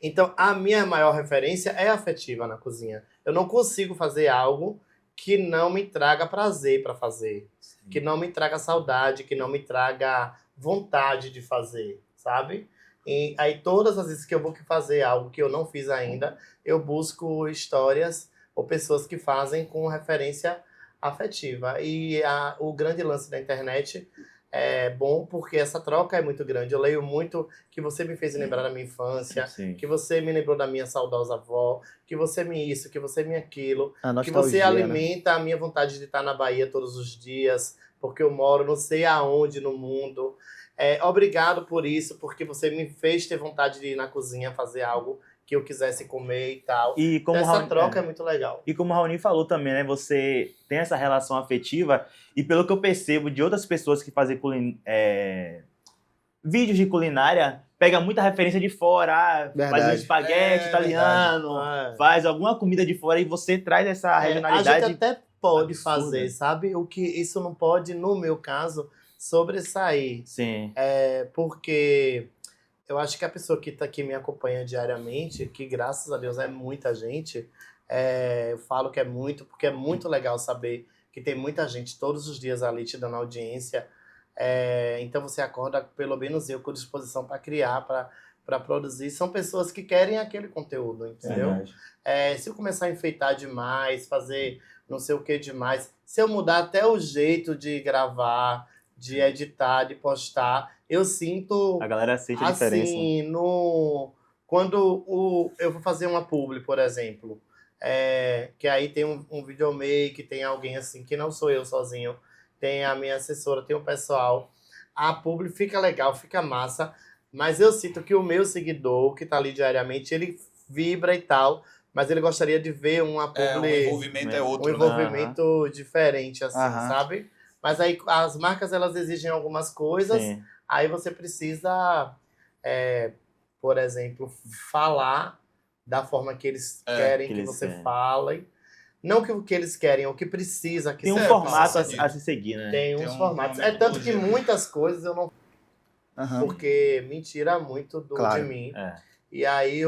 Então, a minha maior referência é afetiva na cozinha. Eu não consigo fazer algo que não me traga prazer para fazer, que não me traga saudade, que não me traga vontade de fazer, sabe? E aí, todas as vezes que eu vou fazer algo que eu não fiz ainda, eu busco histórias ou pessoas que fazem com referência afetiva. E o grande lance da internet é bom porque essa troca é muito grande. Eu leio muito que você me fez lembrar da minha infância, Sim. que você me lembrou da minha saudosa avó, que você me isso, que você me aquilo, A que nostalgia, você né? alimenta a minha vontade de estar na Bahia todos os dias, porque eu moro não sei aonde no mundo. Obrigado por isso, porque você me fez ter vontade de ir na cozinha fazer algo que eu quisesse comer e tal. E como Essa troca é muito legal. E como o Raoni falou também, né? Você tem essa relação afetiva e pelo que eu percebo de outras pessoas que fazem vídeos de culinária, pega muita referência de fora, faz um espaguete italiano, faz alguma comida de fora e você traz essa regionalidade. A gente até pode absurda. fazer, sabe? O que isso não pode, no meu caso, sobressair. Sim. Porque eu acho que a pessoa que me acompanha diariamente, que graças a Deus é muita gente, eu falo que é muito, porque é muito legal saber que tem muita gente todos os dias ali te dando audiência. Então você acorda, pelo menos eu, com disposição para criar, para produzir. São pessoas que querem aquele conteúdo, entendeu? Se eu começar a enfeitar demais, fazer não sei o que demais, se eu mudar até o jeito de gravar, de editar, de postar, eu sinto... A galera sente a assim, diferença. Quando eu vou fazer uma publi, por exemplo, que aí tem um videomake, tem alguém assim, que não sou eu sozinho, tem a minha assessora, tem o pessoal, a publi fica legal, fica massa, mas eu sinto que o meu seguidor, que tá ali diariamente, ele vibra e tal, mas ele gostaria de ver uma publi... o envolvimento é outro, um envolvimento diferente, assim, sabe? Mas aí as marcas, elas exigem algumas coisas, aí você precisa, por exemplo, falar da forma que eles querem que você fale. Não que o que eles querem, é o que precisa que tem um seja formato falado. a se seguir, né? Tem uns formatos. Tanto que muitas coisas eu não... Porque me tira muito de mim. E aí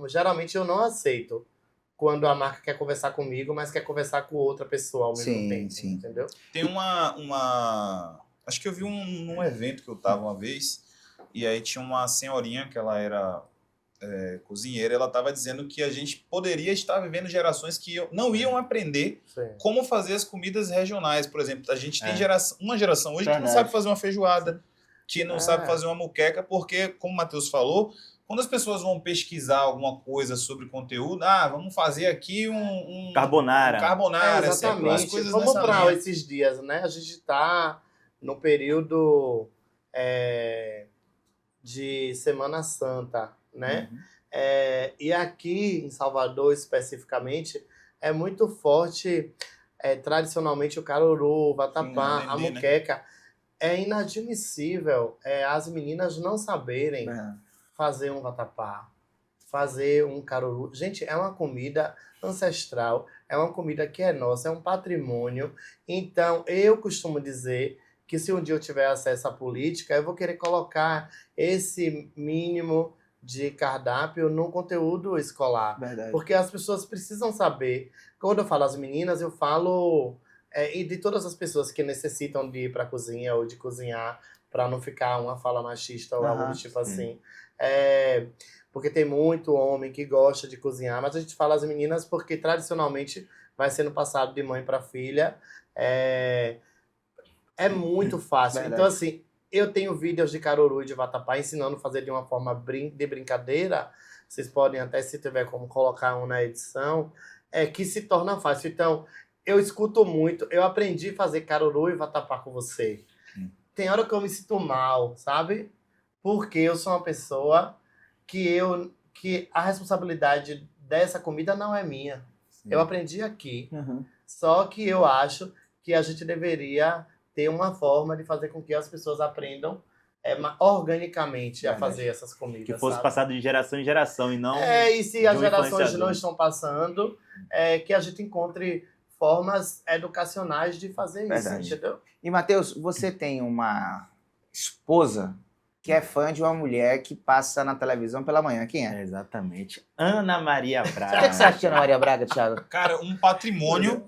geralmente eu não aceito quando a marca quer conversar comigo, mas quer conversar com outra pessoa ao mesmo tempo, entendeu? Tem acho que eu vi num evento que eu tava uma vez, e aí tinha uma senhorinha que ela era cozinheira, ela estava dizendo que a gente poderia estar vivendo gerações que não iam aprender como fazer as comidas regionais. Por exemplo, a gente tem uma geração hoje que não sabe fazer uma feijoada, que não sabe fazer uma moqueca, porque, como o Matheus falou, quando as pessoas vão pesquisar alguma coisa sobre conteúdo, vamos fazer aqui um carbonara. Exatamente. As coisas Vamos para esses dias, né? A gente está no período de Semana Santa, né? E aqui em Salvador, especificamente, é muito forte, tradicionalmente, o caruru, o vatapá, a moqueca. É inadmissível as meninas não saberem fazer um vatapá, fazer um caruru. Gente, é uma comida ancestral, é uma comida que é nossa, é um patrimônio. Então, eu costumo dizer que se um dia eu tiver acesso à política, eu vou querer colocar esse mínimo de cardápio no conteúdo escolar. Verdade. Porque as pessoas precisam saber. Quando eu falo as meninas, eu falo... e de todas as pessoas que necessitam de ir para a cozinha ou de cozinhar, para não ficar uma fala machista ou algo do tipo assim. Porque tem muito homem que gosta de cozinhar, mas a gente fala as meninas porque tradicionalmente vai sendo passado de mãe para filha. É muito fácil. Verdade. Então, assim, eu tenho vídeos de caruru e de vatapá ensinando a fazer de uma forma de brincadeira. Vocês podem até, se tiver como, colocar um na edição, que se torna fácil. Então, eu escuto muito. Eu aprendi a fazer caruru e vatapá com você. Tem hora que eu me sinto mal, sabe? Porque eu sou uma pessoa que a responsabilidade dessa comida não é minha. Eu aprendi aqui. Só que eu acho que a gente deveria ter uma forma de fazer com que as pessoas aprendam organicamente a fazer essas comidas. Que fosse passado de geração em geração e não... E se as gerações não estão passando, que a gente encontre formas educacionais de fazer isso, entendeu? E, Matheus, você tem uma esposa que é fã de uma mulher que passa na televisão pela manhã. Quem é? Exatamente. Ana Maria Braga. O que você acha de Ana Maria Braga, Thiago? Cara, um patrimônio.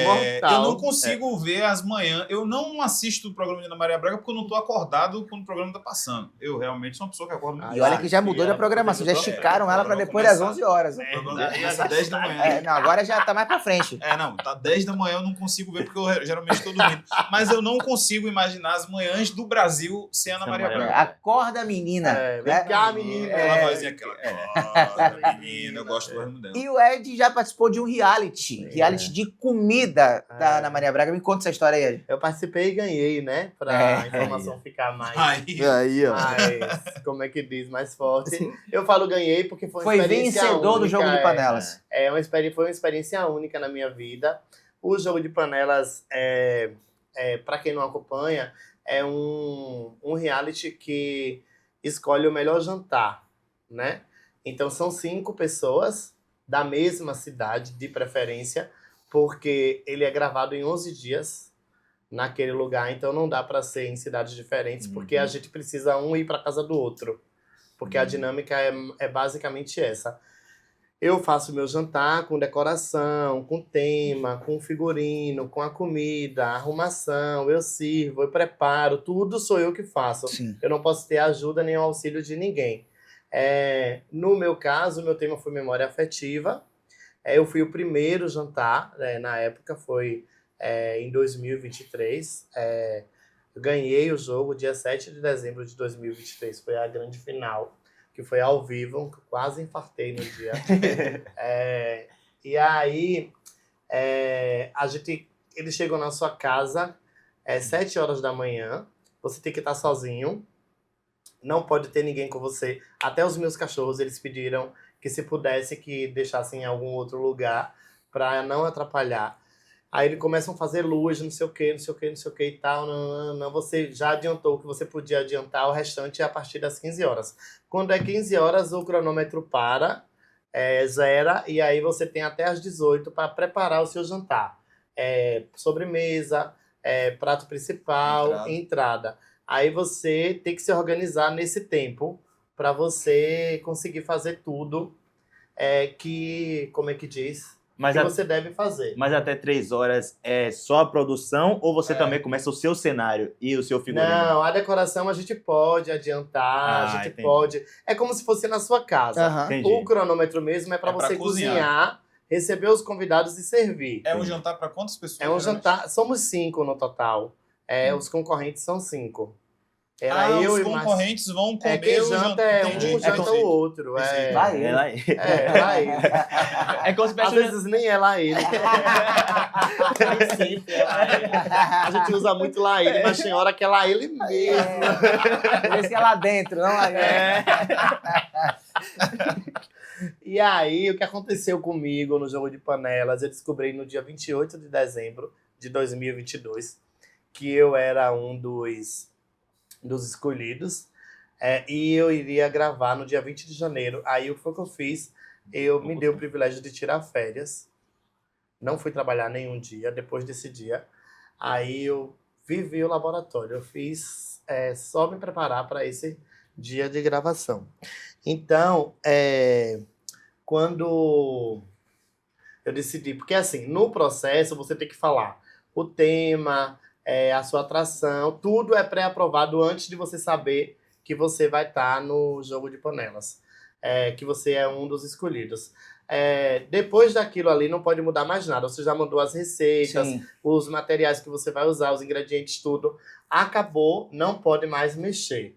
Imortal. Eu não consigo ver as manhãs. Eu não assisto o programa de Ana Maria Braga porque eu não tô acordado quando o programa tá passando. Eu realmente sou uma pessoa que acorda muito E olha que já mudou da programação. Já esticaram ela para depois das 11 horas. O programa começa às 10 da manhã. Não, agora já tá mais pra frente. Não, tá 10 da manhã, eu não consigo ver porque eu geralmente tô dormindo. Mas eu não consigo imaginar as manhãs do Brasil sem Ana Maria Braga. Acorda, menina. Vem cá, menina. Aquela vozinha, aquela menina, eu gosto do ritmo dela. E o Ed já participou de um reality de comida da Ana Maria Braga. Me conta essa história aí, Ed. Eu participei e ganhei, né? Pra a informação ficar mais... Aí, ó. mais, como é que diz, mais forte. Eu falo ganhei porque foi uma Foi experiência vencedor única, do Jogo de Panelas. Foi uma experiência única na minha vida. O Jogo de Panelas, para quem não acompanha, é um reality que escolhe o melhor jantar, né? Então são 5 pessoas da mesma cidade, de preferência, porque ele é gravado em 11 dias naquele lugar, então não dá para ser em cidades diferentes, porque a gente precisa um ir para casa do outro, porque a dinâmica é basicamente essa. Eu faço meu jantar com decoração, com tema, com figurino, com a comida, a arrumação, eu sirvo, eu preparo, tudo sou eu que faço. Sim. Eu não posso ter ajuda nem auxílio de ninguém. No meu caso, meu tema foi memória afetiva. Eu fui o primeiro jantar, na época foi em 2023. Eu ganhei o jogo dia 7 de dezembro de 2023, foi a grande final, que foi ao vivo, que eu quase infartei no dia. E aí, eles chegam na sua casa 7 horas da manhã, você tem que estar sozinho, não pode ter ninguém com você. Até os meus cachorros, eles pediram que se pudesse que deixassem em algum outro lugar para não atrapalhar. Aí eles começam a fazer luz, não sei o que e tal. Não, você já adiantou o que você podia adiantar, o restante é a partir das 15 horas. Quando é 15 horas, o cronômetro zera, e aí você tem até as 18 para preparar o seu jantar. Sobremesa, prato principal, entrada. Aí você tem que se organizar nesse tempo para você conseguir fazer tudo como é que diz? Que você deve fazer. Mas até 3 horas é só a produção ou você também começa o seu cenário e o seu figurino? Não, a decoração a gente pode adiantar, a gente pode... É como se fosse na sua casa. O cronômetro mesmo é para você cozinhar, receber os convidados e servir. É um jantar para quantas pessoas? É um jantar... Somos 5 no total. Os concorrentes são 5. Os concorrentes vão comer quem janta um janta o outro. Lá ele. Lá ele. É como se Às vezes nem é lá ele. Sempre é lá ele. A gente usa muito lá ele, mas tem hora que é lá ele mesmo. Por isso que é lá dentro, não lá E aí, o que aconteceu comigo no Jogo de Panelas, eu descobri no dia 28 de dezembro de 2022 que eu era um dos escolhidos, e eu iria gravar no dia 20 de janeiro. Aí o que foi que eu fiz? Eu me dei o privilégio de tirar férias, não fui trabalhar nenhum dia depois desse dia. Aí eu vivi o laboratório, eu fiz só me preparar para esse dia de gravação. Então, quando eu decidi, porque assim, no processo você tem que falar o tema, a sua atração, tudo é pré-aprovado antes de você saber que você vai estar no Jogo de Panelas, que você é um dos escolhidos. Depois daquilo ali não pode mudar mais nada, você já mandou as receitas, os materiais que você vai usar, os ingredientes, tudo. Acabou, não pode mais mexer.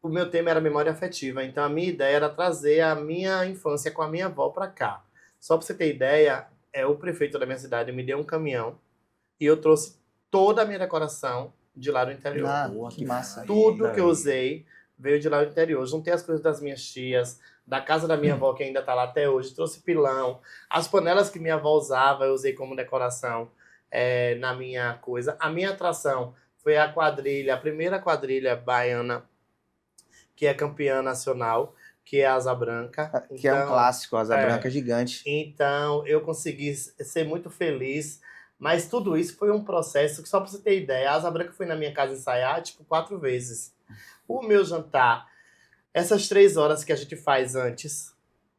O meu tema era memória afetiva, então a minha ideia era trazer a minha infância com a minha avó para cá. Só para você ter ideia, o prefeito da minha cidade me deu um caminhão e eu trouxe toda a minha decoração de lá do interior. Que massa. Tudo que eu usei veio de lá do interior. Juntei as coisas das minhas tias, da casa da minha avó, que ainda tá lá até hoje. Trouxe pilão. As panelas que minha avó usava, eu usei como decoração na minha coisa. A minha atração foi a quadrilha, a primeira quadrilha baiana, que é campeã nacional, que é a Asa Branca. Que é um clássico, a Asa Branca gigante. Então, eu consegui ser muito feliz. Mas tudo isso foi um processo que, só pra você ter ideia, a Asa Branca foi na minha casa ensaiar, 4 vezes. O meu jantar, essas 3 horas que a gente faz antes,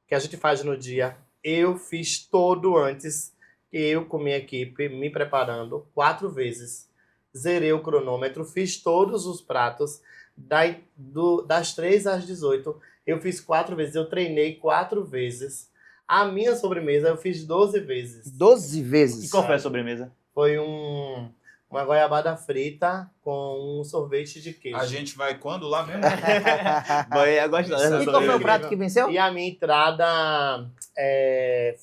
que a gente faz no dia, eu fiz todo antes, eu com minha equipe, me preparando 4 vezes. Zerei o cronômetro, fiz todos os pratos, das 3 às 18, eu fiz 4 vezes, eu treinei 4 vezes. A minha sobremesa eu fiz 12 vezes. 12 vezes? E qual foi a sobremesa? Foi uma goiabada frita com um sorvete de queijo. A gente vai quando lá mesmo? Vai gostar dessa E qual foi o sobremesa. prato que venceu? E a minha entrada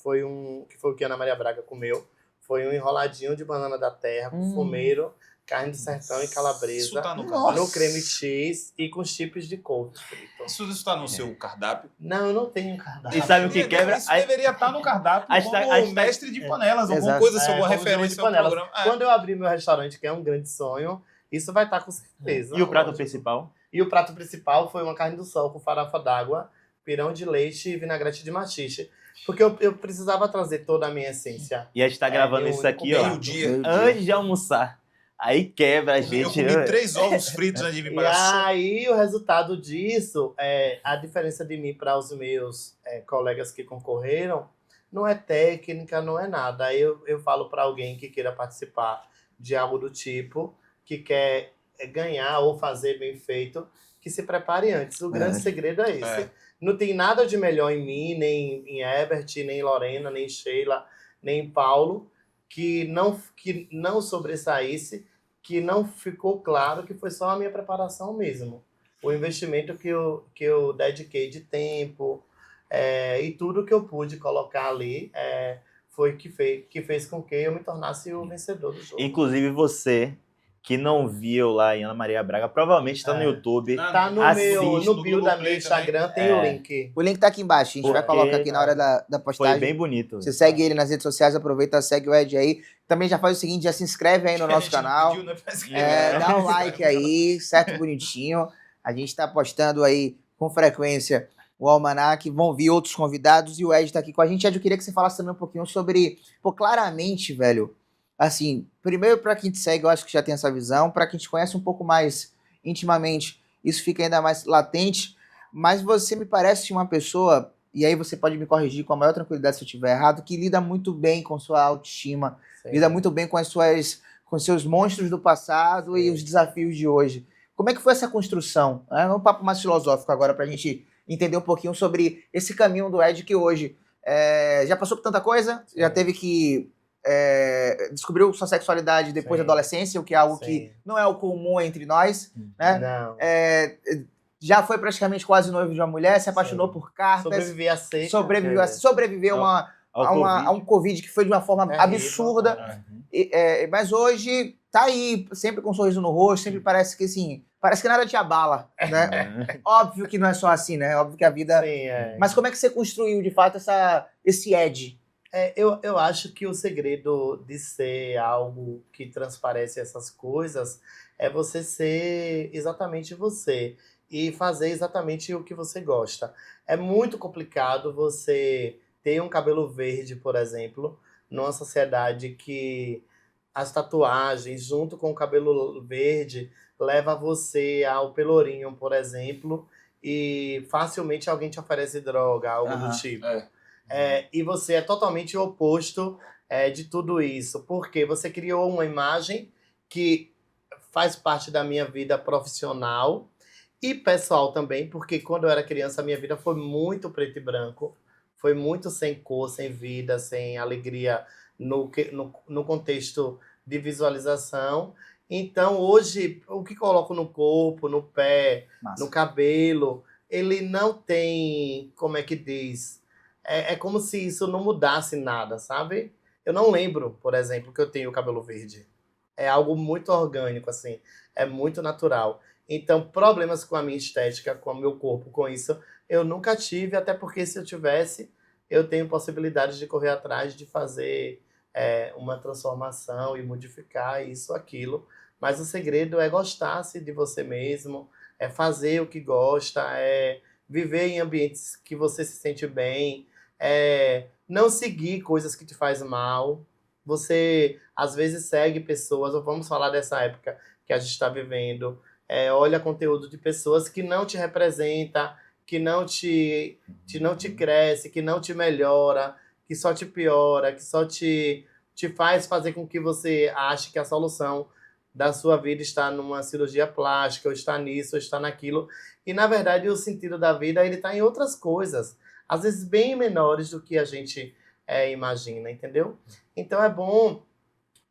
foi o que a Ana Maria Braga comeu. Foi um enroladinho de banana da terra com fumeiro, carne do sertão e Isso calabresa. tá no Nossa. cardápio. No creme cheese e com chips de couve frito. Isso tá no seu cardápio? Não, eu não tenho cardápio. E sabe o que quebra? Isso deveria estar no cardápio como mestre de panelas, alguma Exato. coisa, alguma como referência de ao panelas. programa. Quando eu abrir meu restaurante, que é um grande sonho, isso vai estar com certeza. E o prato lógico. principal? E o prato principal foi uma carne do sol com farofa d'água, pirão de leite e vinagrete de machixe. Porque eu precisava trazer toda a minha essência. E a gente tá gravando isso aqui, ó. Meio-dia. Antes de almoçar. Aí quebra a Eu gente. comi 3 ovos fritos antes de vir E para cá. aí, o resultado disso, a diferença de mim para os meus colegas que concorreram, não é técnica, não é nada. Aí eu falo para alguém que queira participar de algo do tipo, que quer ganhar ou fazer bem feito, que se prepare antes. O grande segredo é esse. É. Não tem nada de melhor em mim, nem em Herbert, nem em Lorena, nem em Sheila, nem em Paulo, que não sobressaísse, que não ficou claro que foi só a minha preparação mesmo. O investimento que eu dediquei de tempo e tudo que eu pude colocar ali foi que fez com que eu me tornasse o vencedor do jogo. Inclusive você, que não viu lá em Ana Maria Braga, provavelmente tá no YouTube. Tá no Assiste no bio da Globoplay minha Instagram, também. tem o link. O link tá aqui embaixo, a gente vai Porque colocar aqui na hora da Foi postagem. bem bonito. Você segue ele nas redes sociais, aproveita, segue o Ed aí. Também já faz o seguinte, já se inscreve aí no nosso canal. Dá um like aí, certo? Bonitinho. A gente tá postando aí com frequência o Almanac, vão vir outros convidados e o Ed tá aqui com a gente. Ed, eu queria que você falasse também um pouquinho sobre, claramente, velho, assim, primeiro pra quem te segue, eu acho que já tem essa visão, pra quem te conhece um pouco mais intimamente, isso fica ainda mais latente, mas você me parece uma pessoa, e aí você pode me corrigir com a maior tranquilidade se eu estiver errado, que lida muito bem com sua autoestima, lida muito bem com com seus monstros do passado e os desafios de hoje. Como é que foi essa construção? É um papo mais filosófico agora pra gente entender um pouquinho sobre esse caminho do Ed que hoje já passou por tanta coisa, já teve que descobriu sua sexualidade depois da adolescência, o que é algo que não é o comum entre nós, né? Não. Já foi praticamente quase noivo de uma mulher, se apaixonou por cartas, Sobreviver a seca. sobreviveu a um Covid que foi de uma forma Terrível, absurda. cara. Mas hoje tá aí, sempre com um sorriso no rosto, sempre parece que assim, parece que nada te abala, né? Óbvio que não é só assim, né? Óbvio que a vida... Sim, Mas como é que você construiu, de fato, esse Ed? Eu acho que o segredo de ser algo que transparece essas coisas é você ser exatamente você e fazer exatamente o que você gosta. É muito complicado você ter um cabelo verde, por exemplo, numa sociedade que as tatuagens, junto com o cabelo verde, leva você ao pelourinho, por exemplo, e facilmente alguém te oferece droga, algo do tipo. E você é totalmente o oposto de tudo isso, porque você criou uma imagem que faz parte da minha vida profissional e pessoal também, porque quando eu era criança a minha vida foi muito preto e branco, foi muito sem cor, sem vida, sem alegria no contexto de visualização. Então hoje o que coloco no corpo, no pé, no cabelo, ele não tem, como é que diz... É como se isso não mudasse nada, sabe? Eu não lembro, por exemplo, que eu tenho cabelo verde. É algo muito orgânico, assim. É muito natural. Então, problemas com a minha estética, com o meu corpo, com isso, eu nunca tive, até porque se eu tivesse, eu tenho possibilidade de correr atrás, de fazer uma transformação e modificar isso, aquilo. Mas o segredo é gostar-se de você mesmo, é fazer o que gosta, é viver em ambientes que você se sente bem, não seguir coisas que te fazem mal. Você, às vezes, segue pessoas, ou vamos falar dessa época que a gente está vivendo, olha conteúdo de pessoas que não te representa, que não te cresce, que não te melhora, que só te piora, que só te faz fazer com que você ache que a solução da sua vida está numa cirurgia plástica, ou está nisso, ou está naquilo. E, na verdade, o sentido da vida ele está em outras coisas, às vezes bem menores do que a gente imagina, entendeu? Então é bom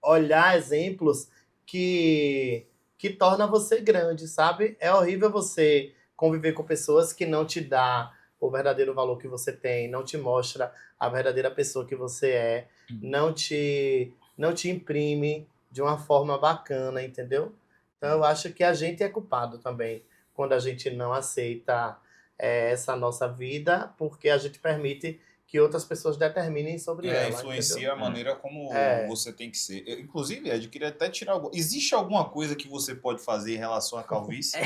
olhar exemplos que torna você grande, sabe? É horrível você conviver com pessoas que não te dá o verdadeiro valor que você tem, não te mostra a verdadeira pessoa que você é, não te imprime de uma forma bacana, entendeu? Então eu acho que a gente é culpado também quando a gente não aceita essa nossa vida, porque a gente permite que outras pessoas determinem sobre ela. Influencia entendeu? a maneira como você tem que ser. Inclusive, Ed, eu queria até tirar algo. Existe alguma coisa que você pode fazer em relação à calvície?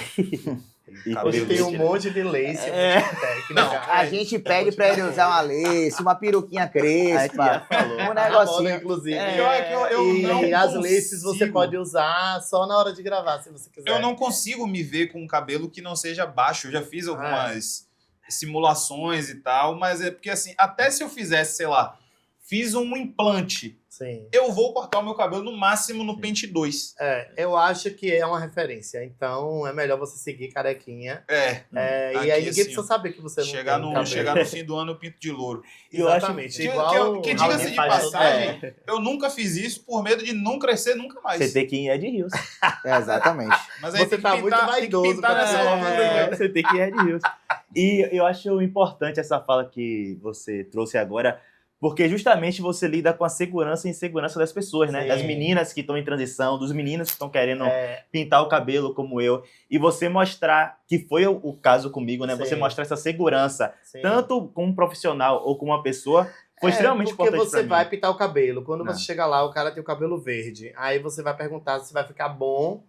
Hoje tem um monte de lace, técnica. Não, A gente pede pra ele usar uma lace, uma peruquinha crespa, um negocinho. Inclusive. Pior é que eu não E as consigo. laces você pode usar só na hora de gravar, se você quiser. Eu não consigo me ver com um cabelo que não seja baixo. Eu já fiz algumas simulações e tal, mas é porque assim, até se eu fizesse, sei lá, fiz um implante, Sim. eu vou cortar o meu cabelo no máximo no pente 2. Eu acho que é uma referência. Então é melhor você seguir carequinha. Aqui, E aí ninguém assim, precisa saber que você não chegar tem no, cabelo. chegar no fim do ano eu pinto de louro. Exatamente. Que diga-se de passagem, eu nunca fiz isso por medo de não crescer nunca mais. Você tem que ir em Ed Rios. Exatamente. Mas aí Você tem que tá pintar, muito vaidoso tem que pintar pra nessa essa altura, né? Você tem que ir em Ed Rios. E eu acho importante essa fala que você trouxe agora, porque justamente você lida com a segurança e insegurança das pessoas, né? Sim. Das meninas que estão em transição, dos meninos que estão querendo pintar o cabelo como eu. E você mostrar, que foi o caso comigo, né? Sim. Você mostrar essa segurança, Sim. tanto como um profissional ou como uma pessoa, foi extremamente porque importante você pra vai mim. pintar o cabelo. Quando Não. você chega lá, o cara tem o cabelo verde. Aí você vai perguntar se vai ficar bom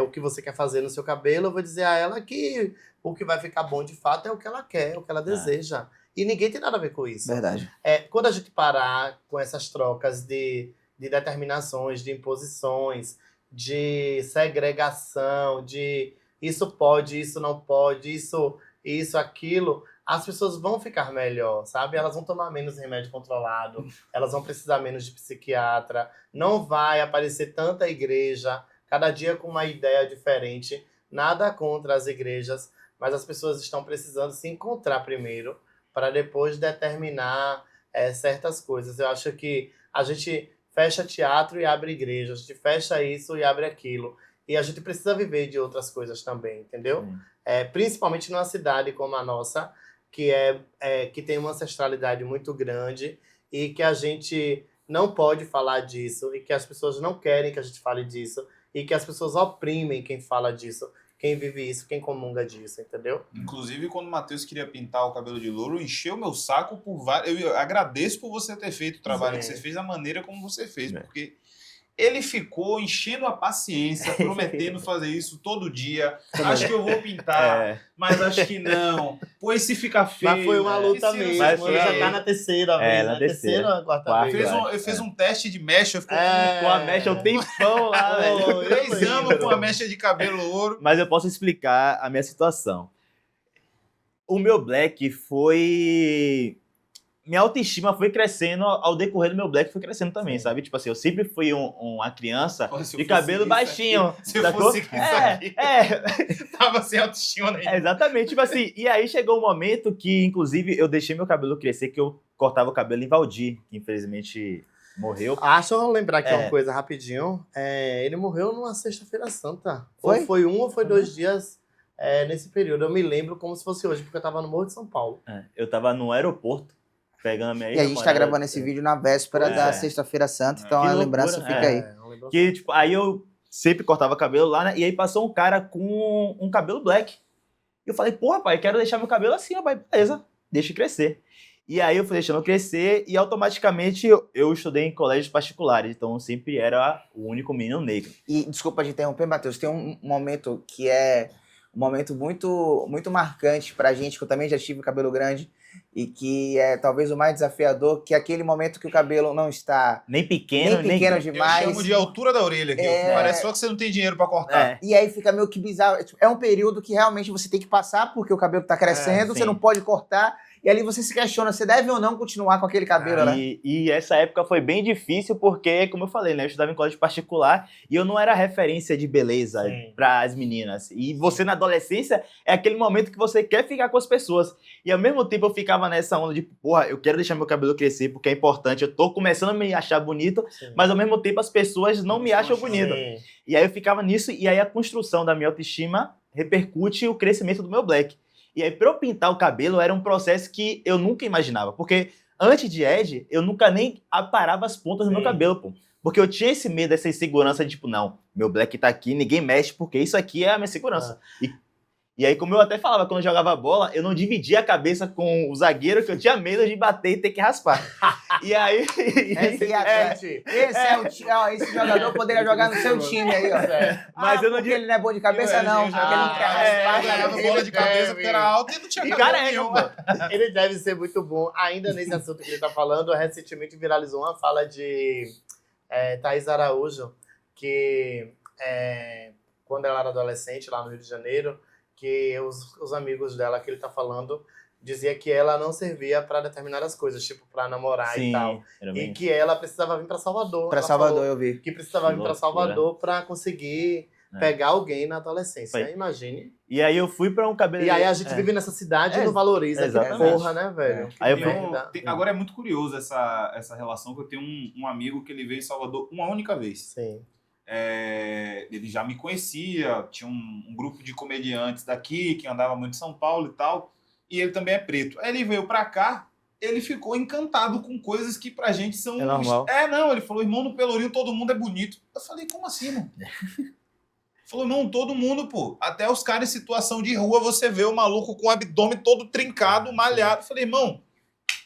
o que você quer fazer no seu cabelo. Eu vou dizer a ela que o que vai ficar bom de fato é o que ela quer, o que ela deseja. E ninguém tem nada a ver com isso. Verdade. Quando a gente parar com essas trocas de determinações, de imposições, de segregação, de isso pode, isso não pode, isso, aquilo, as pessoas vão ficar melhor, sabe? Elas vão tomar menos remédio controlado, elas vão precisar menos de psiquiatra, não vai aparecer tanta igreja, cada dia com uma ideia diferente, nada contra as igrejas, mas as pessoas estão precisando se encontrar primeiro, para depois determinar certas coisas. Eu acho que a gente fecha teatro e abre igreja, a gente fecha isso e abre aquilo. E a gente precisa viver de outras coisas também, entendeu? Principalmente numa cidade como a nossa, que tem uma ancestralidade muito grande e que a gente não pode falar disso e que as pessoas não querem que a gente fale disso e que as pessoas oprimem quem fala disso. Quem vive isso, quem comunga disso, entendeu? Inclusive, quando o Matheus queria pintar o cabelo de louro, encheu meu saco por vários... Eu agradeço por você ter feito o trabalho que você fez, da maneira como você fez, porque ele ficou enchendo a paciência, prometendo fazer isso todo dia. Acho que eu vou pintar, mas acho que não. Pois se ficar feio... Mas foi uma luta mesmo, ele já tá na terceira vez, na terceira ou na quarta vez. Ele fez um teste de mecha, ficou Com a mecha um tempão lá, velho. 3 anos com a mecha de cabelo louro. Mas eu posso explicar a minha situação. O meu black foi... Minha autoestima foi crescendo ao decorrer do meu black, foi crescendo também, sabe? Tipo assim, eu sempre fui uma criança de cabelo baixinho. Se eu fosse isso aqui, tava sem autoestima, né? Exatamente, tipo assim, e aí chegou um momento que, inclusive, eu deixei meu cabelo crescer, que eu cortava o cabelo em Valdir, que infelizmente morreu. Só eu lembrar aqui uma coisa rapidinho. Ele morreu numa sexta-feira santa. Foi? Ou foi 1 ou foi 2 dias nesse período. Eu me lembro como se fosse hoje, porque eu tava no Morro de São Paulo. Eu tava no aeroporto, pegando a minha E a gente tá gravando esse vídeo na véspera da Sexta-feira Santa, então Que a loucura, lembrança fica aí. Que, tipo, aí eu sempre cortava cabelo lá, né? E aí passou um cara com um cabelo black. E eu falei, pô, rapaz, quero deixar meu cabelo assim, rapaz. Beleza, deixa crescer. E aí eu fui deixando crescer e automaticamente eu estudei em colégios particulares. Então eu sempre era o único menino negro. E desculpa te interromper, Matheus, tem um momento que é um momento muito, muito marcante pra gente, que eu também já tive cabelo grande, e que é talvez o mais desafiador, que é aquele momento que o cabelo não está nem pequeno demais. Eu chamo de altura da orelha aqui. Parece só que você não tem dinheiro pra cortar. E aí fica meio que bizarro. É um período que realmente você tem que passar, porque o cabelo tá crescendo, você não pode cortar. E ali você se questiona, você deve ou não continuar com aquele cabelo, né? E essa época foi bem difícil porque, como eu falei, né? Eu estudava em colégio particular e eu não era referência de beleza para as meninas. E você na adolescência é aquele momento que você quer ficar com as pessoas. E ao mesmo tempo eu ficava nessa onda de, porra, eu quero deixar meu cabelo crescer porque é importante, eu tô começando a me achar bonito, mas ao mesmo tempo as pessoas não me acham bonito. E aí eu ficava nisso e aí a construção da minha autoestima repercute o crescimento do meu black. E aí, pra eu pintar o cabelo, era um processo que eu nunca imaginava. Porque antes de Ed, eu nunca nem aparava as pontas do meu cabelo, pô. Porque eu tinha esse medo, essa insegurança de, tipo, não, meu black tá aqui, ninguém mexe, porque isso aqui é a minha segurança. E aí, como eu até falava, quando eu jogava bola, eu não dividia a cabeça com o zagueiro, que eu tinha medo de bater e ter que raspar. E aí... Esse jogador poderia jogar no seu time aí, ó. Mas eu não porque ele não é bom de cabeça, não. Porque ele não quer raspar. Ele ganhava bola de cabeça porque era alto e não tinha cabelo nenhum. Ele deve ser muito bom. Ainda nesse assunto que ele tá falando, recentemente viralizou uma fala de Thaís Araújo, que quando ela era adolescente, lá no Rio de Janeiro, que os amigos dela que ele tá falando dizia que ela não servia para determinadas coisas, tipo para namorar e tal. E que ela precisava vir para Salvador. Para Salvador, eu vi. Que precisava vir para Salvador para conseguir pegar alguém na adolescência. Imagine. E aí eu fui para um cabelo... E aí a gente vive nessa cidade e não valoriza. Que porra, né, velho? Aí agora é muito curioso essa relação, que eu tenho um amigo que ele veio em Salvador uma única vez. Sim. Ele já me conhecia, tinha um grupo de comediantes daqui que andava muito em São Paulo e tal, e ele também é preto. Aí ele veio pra cá, ele ficou encantado com coisas que pra gente são... É normal. Não, ele falou, irmão, no Pelourinho todo mundo é bonito. Eu falei, como assim, irmão? Ele falou, não, todo mundo, pô. Até os caras em situação de rua, você vê o maluco com o abdômen todo trincado, malhado. Eu falei, irmão,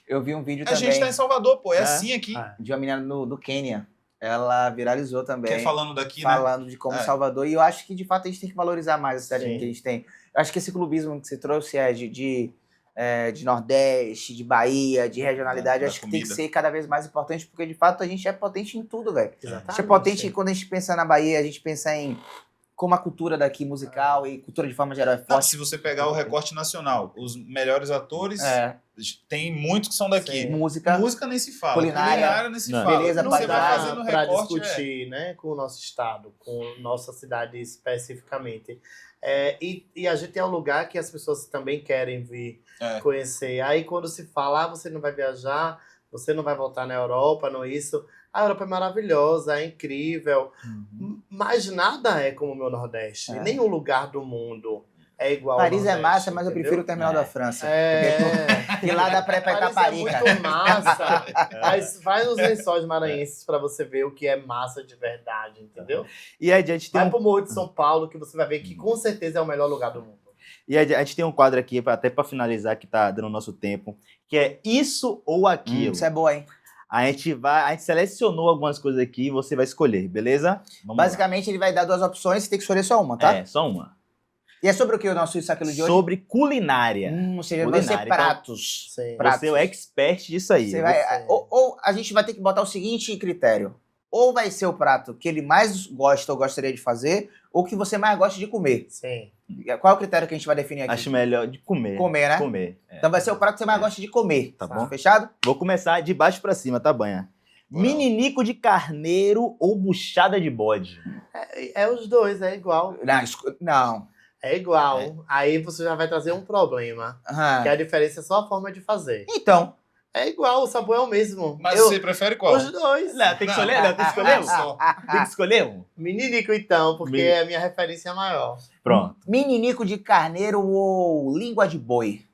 eu vi um vídeo a também. gente tá em Salvador, pô, é assim aqui. De uma menina do Quênia. Ela viralizou também. Que é falando daqui, falando de como Salvador. E eu acho que, de fato, a gente tem que valorizar mais a cidade que a gente tem. Eu acho que esse clubismo que você trouxe de Nordeste, de Bahia, de regionalidade, acho que tem que ser cada vez mais importante, porque, de fato, a gente é potente em tudo, velho. A gente é potente quando a gente pensa na Bahia, a gente pensa em como a cultura daqui musical e cultura de forma geral é forte. Se você pegar o recorte nacional, os melhores atores, tem muitos que são daqui. Sim. Música nem se fala. Culinária nem se fala. Beleza, você vai fazendo para recorte, discutir né, com o nosso estado, com nossa cidade especificamente. E a gente é um lugar que as pessoas também querem vir conhecer. Aí quando se fala, você não vai viajar, você não vai voltar na Europa, não isso... A Europa é maravilhosa, é incrível, mas nada é como o meu Nordeste. Nenhum lugar do mundo é igual Paris ao Nordeste, é massa, mas eu prefiro o terminal da França. E lá dá pra ir pra Itaparica. É muito massa. Mas vai nos Lençóis Maranhenses pra você ver o que é massa de verdade, entendeu? E a gente tem vai pro Morro de São Paulo, que você vai ver que com certeza é o melhor lugar do mundo. E a gente tem um quadro aqui, até pra finalizar, que tá dando nosso tempo, que é Isso ou Aquilo. Isso é boa, hein? A gente selecionou algumas coisas aqui e você vai escolher, beleza? Basicamente, ele vai dar duas opções, você tem que escolher só uma, tá? Só uma. E é sobre o que o nosso Isso Aquilo de hoje? Sobre culinária. Ou seja, vai ser pratos. Então, pratos. Você é o expert disso aí. Ou a gente vai ter que botar o seguinte critério. Ou vai ser o prato que ele mais gosta ou gostaria de fazer, ou que você mais gosta de comer. Sim. Qual é o critério que a gente vai definir aqui? Acho melhor de comer. Comer, né? Comer. Então vai ser o prato que você mais gosta de comer. Tá bom? Fechado? Vou começar de baixo pra cima, tá, Banha? Meninico de carneiro ou buchada de bode? É os dois, é igual. Não. É igual. Aí você já vai trazer um problema. Que a diferença é só a forma de fazer. Então. É igual, o sabor é o mesmo. Mas você prefere qual? Os dois. Não, tem que escolher? Não, tem que escolher um? Tem que escolher um? Meninico, então, porque é a minha referência maior. Pronto. Meninico de carneiro ou língua de boi?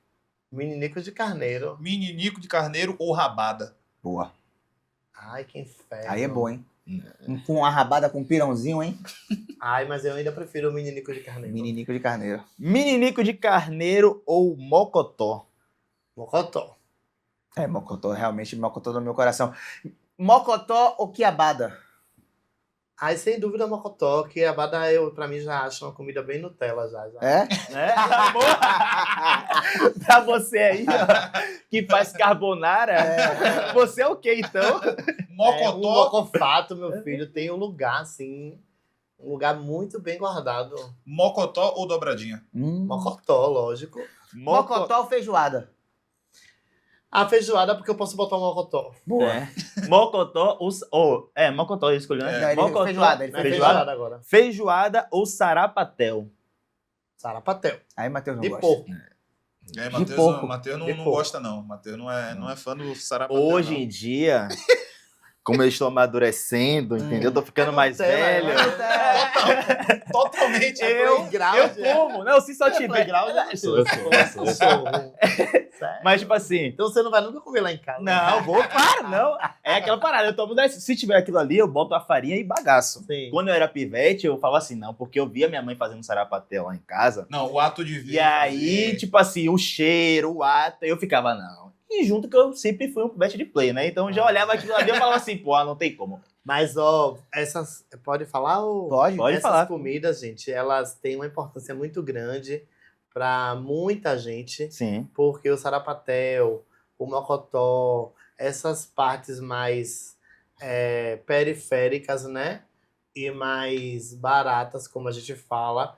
Meninico de carneiro. Meninico de carneiro ou rabada? Boa. Ai, que inferno. Aí é bom, hein? Com uma rabada com pirãozinho, hein? Ai, mas eu ainda prefiro o meninico de carneiro. Meninico de carneiro. Meninico de carneiro ou mocotó? Mocotó. Mocotó, realmente, mocotó no meu coração. Mocotó ou quiabada? Ai, sem dúvida, mocotó. Quiabada, pra mim, já acho uma comida bem Nutella, já. É? Tá bom? Pra você aí, ó, que faz carbonara, você é o quê, então? Mocotó. O mocofato, meu filho, tem um lugar, assim, um lugar muito bem guardado. Mocotó ou dobradinha? Mocotó, lógico. Mocotó ou feijoada? A feijoada, porque eu posso botar um mocotó. Boa. É. Mocotó, mocotó ele escolheu, né? Não, ele Mocotó, feijoada, ele Não é fez feijoada agora. feijoada ou sarapatel? Sarapatel. Aí Matheus não De gosta. porco. De porco. Matheus não De porco. gosta, não. Matheus não é fã do sarapatel, Hoje não. em dia, como eu estou amadurecendo, entendeu? Eu tô ficando mais velho. Totalmente. Eu como. Não, se só tiver... Playground é Sou, eu sou. Sério? Mas, tipo assim... Então você não vai nunca comer lá em casa. Não, vou, claro, não. É aquela parada, eu tomo dessa. Se tiver aquilo ali, eu boto a farinha e bagaço. Sim. Quando eu era pivete, eu falava assim, não, porque eu via minha mãe fazendo sarapatel lá em casa. Não, o ato de ver. E aí, tipo assim, o cheiro, o ato, eu ficava, não. E junto que eu sempre fui um pivete de play, né? Então eu já olhava aquilo ali e falava assim, pô, não tem como. Mas, ó, essas... Pode falar? Ou... Pode? Pode Essas falar. comidas, gente, elas têm uma importância muito grande para muita gente, Sim. porque o sarapatel, o mocotó, essas partes mais periféricas, né? E mais baratas, como a gente fala,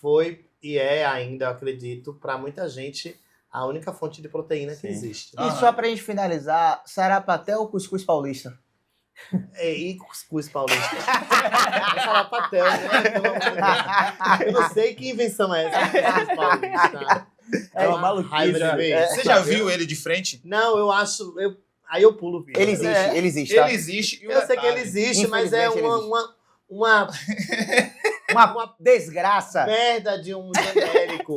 foi e é ainda, eu acredito, para muita gente, a única fonte de proteína que Sim. existe. E só pra gente finalizar, sarapatel ou cuscuz paulista? E cuscuz paulista. É sarapatel, né? Pelo amor de Deus. Eu não sei que invenção é essa de cuscuz paulista. É uma maluquice, raiva de ver. é. Você já viu ele de frente? Não, eu acho... Aí eu pulo o vídeo. Ele existe, É. ele existe, tá? Ele existe. E o Eu sei que ele detalhe, existe, mas é Infelizmente, ele uma Uma desgraça. merda de um genérico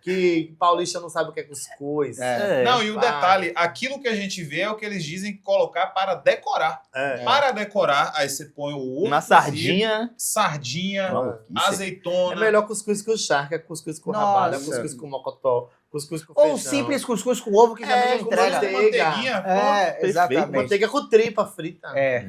que paulista não sabe o que é cuscuz. É. Não, e o Vai. detalhe, aquilo que a gente vê é o que eles dizem colocar para decorar. É. Para decorar, aí você põe o ovo Uma cozido, sardinha. sardinha, Maluquice. É azeitona. melhor cuscuz com charque, cuscuz com Nossa. rabada, cuscuz com mocotó, cuscuz com feijão. Ou simples cuscuz com ovo que já É, me com entrega. manteiga. manteiguinha. É, exatamente. Manteiga com tripa frita. É.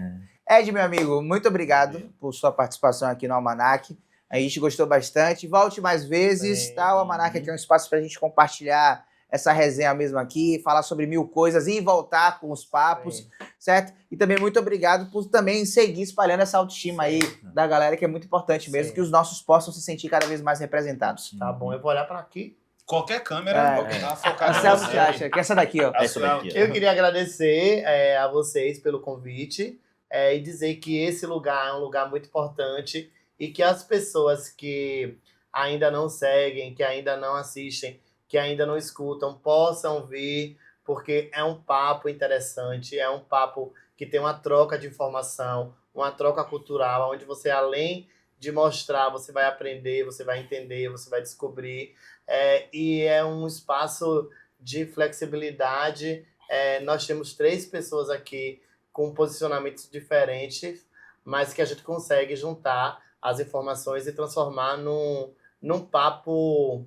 Ed, meu amigo, muito obrigado por sua participação aqui no Almanac. A gente gostou bastante. Volte mais vezes, Sim. tá? O Almanac aqui é um espaço para a gente compartilhar essa resenha mesmo aqui, falar sobre mil coisas e voltar com os papos, Sim. certo? E também muito obrigado por também seguir espalhando essa autoestima aí da galera, que é muito importante mesmo, Sim. que os nossos possam se sentir cada vez mais representados. Tá bom, eu vou olhar pra aqui. Qualquer câmera tá focada Anselmo, em você você. acha que essa daqui, ó. Essa daqui, ó. Eu queria agradecer a vocês pelo convite e dizer que esse lugar é um lugar muito importante e que as pessoas que ainda não seguem, que ainda não assistem, que ainda não escutam, possam vir, porque é um papo interessante, é um papo que tem uma troca de informação, uma troca cultural, onde você, além de mostrar, você vai aprender, você vai entender, você vai descobrir. E é um espaço de flexibilidade. Nós temos 3 pessoas aqui com posicionamentos diferentes, mas que a gente consegue juntar as informações e transformar num papo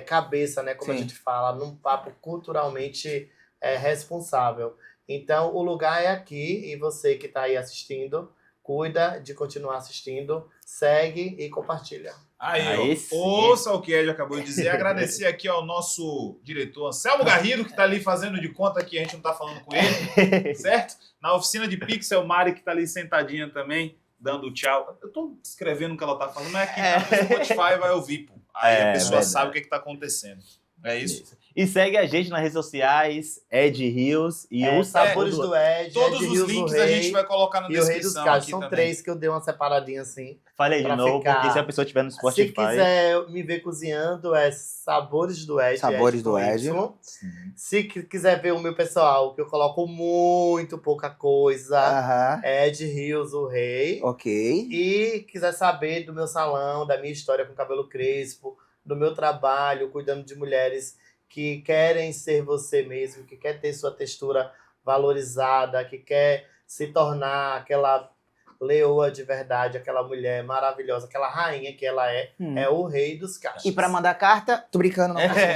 cabeça, né? Como Sim. a gente fala, num papo culturalmente responsável. Então, o lugar é aqui, e você que está aí assistindo, cuida de continuar assistindo, segue e compartilha. Aí, sim. ouça o que ele acabou de dizer. Agradecer aqui ao nosso diretor Anselmo Garrido, que está ali fazendo de conta que a gente não está falando com ele, certo? Na oficina de Pixel, Mari, que está ali sentadinha também, dando tchau. Eu tô escrevendo o que ela tá falando, mas aqui no Spotify vai ouvir, pô. Aí a pessoa verdade. sabe o que tá acontecendo. É isso? E segue a gente nas redes sociais, Ed Rios e o Sabores do Ed, Todos Ed os Rios, links o a Rei gente vai colocar na e o Rei dos descrição Cajos. aqui São também. 3 que eu dei uma separadinha assim. Falei de pra novo, ficar- porque se a pessoa estiver no Spotify... Se quiser me ver cozinhando, é Sabores do Ed. Sabores Ed do com Ed. Y. Sim. Se quiser ver o meu pessoal, que eu coloco muito pouca coisa, Aham. é Ed Rios, o Rei. Ok. E quiser saber do meu salão, da minha história com cabelo crespo, do meu trabalho cuidando de mulheres que querem ser você mesmo, que quer ter sua textura valorizada, que quer se tornar aquela leoa de verdade, aquela mulher maravilhosa, aquela rainha que ela é o Rei dos Cachos. E para mandar carta, tô brincando, não consigo.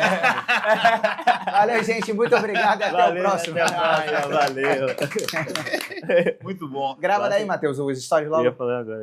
Valeu, gente. Muito obrigado e até Valeu, o próximo. até a próxima, valeu. Muito bom. Grava daí, Matheus, os stories Eu logo. ia falar agora.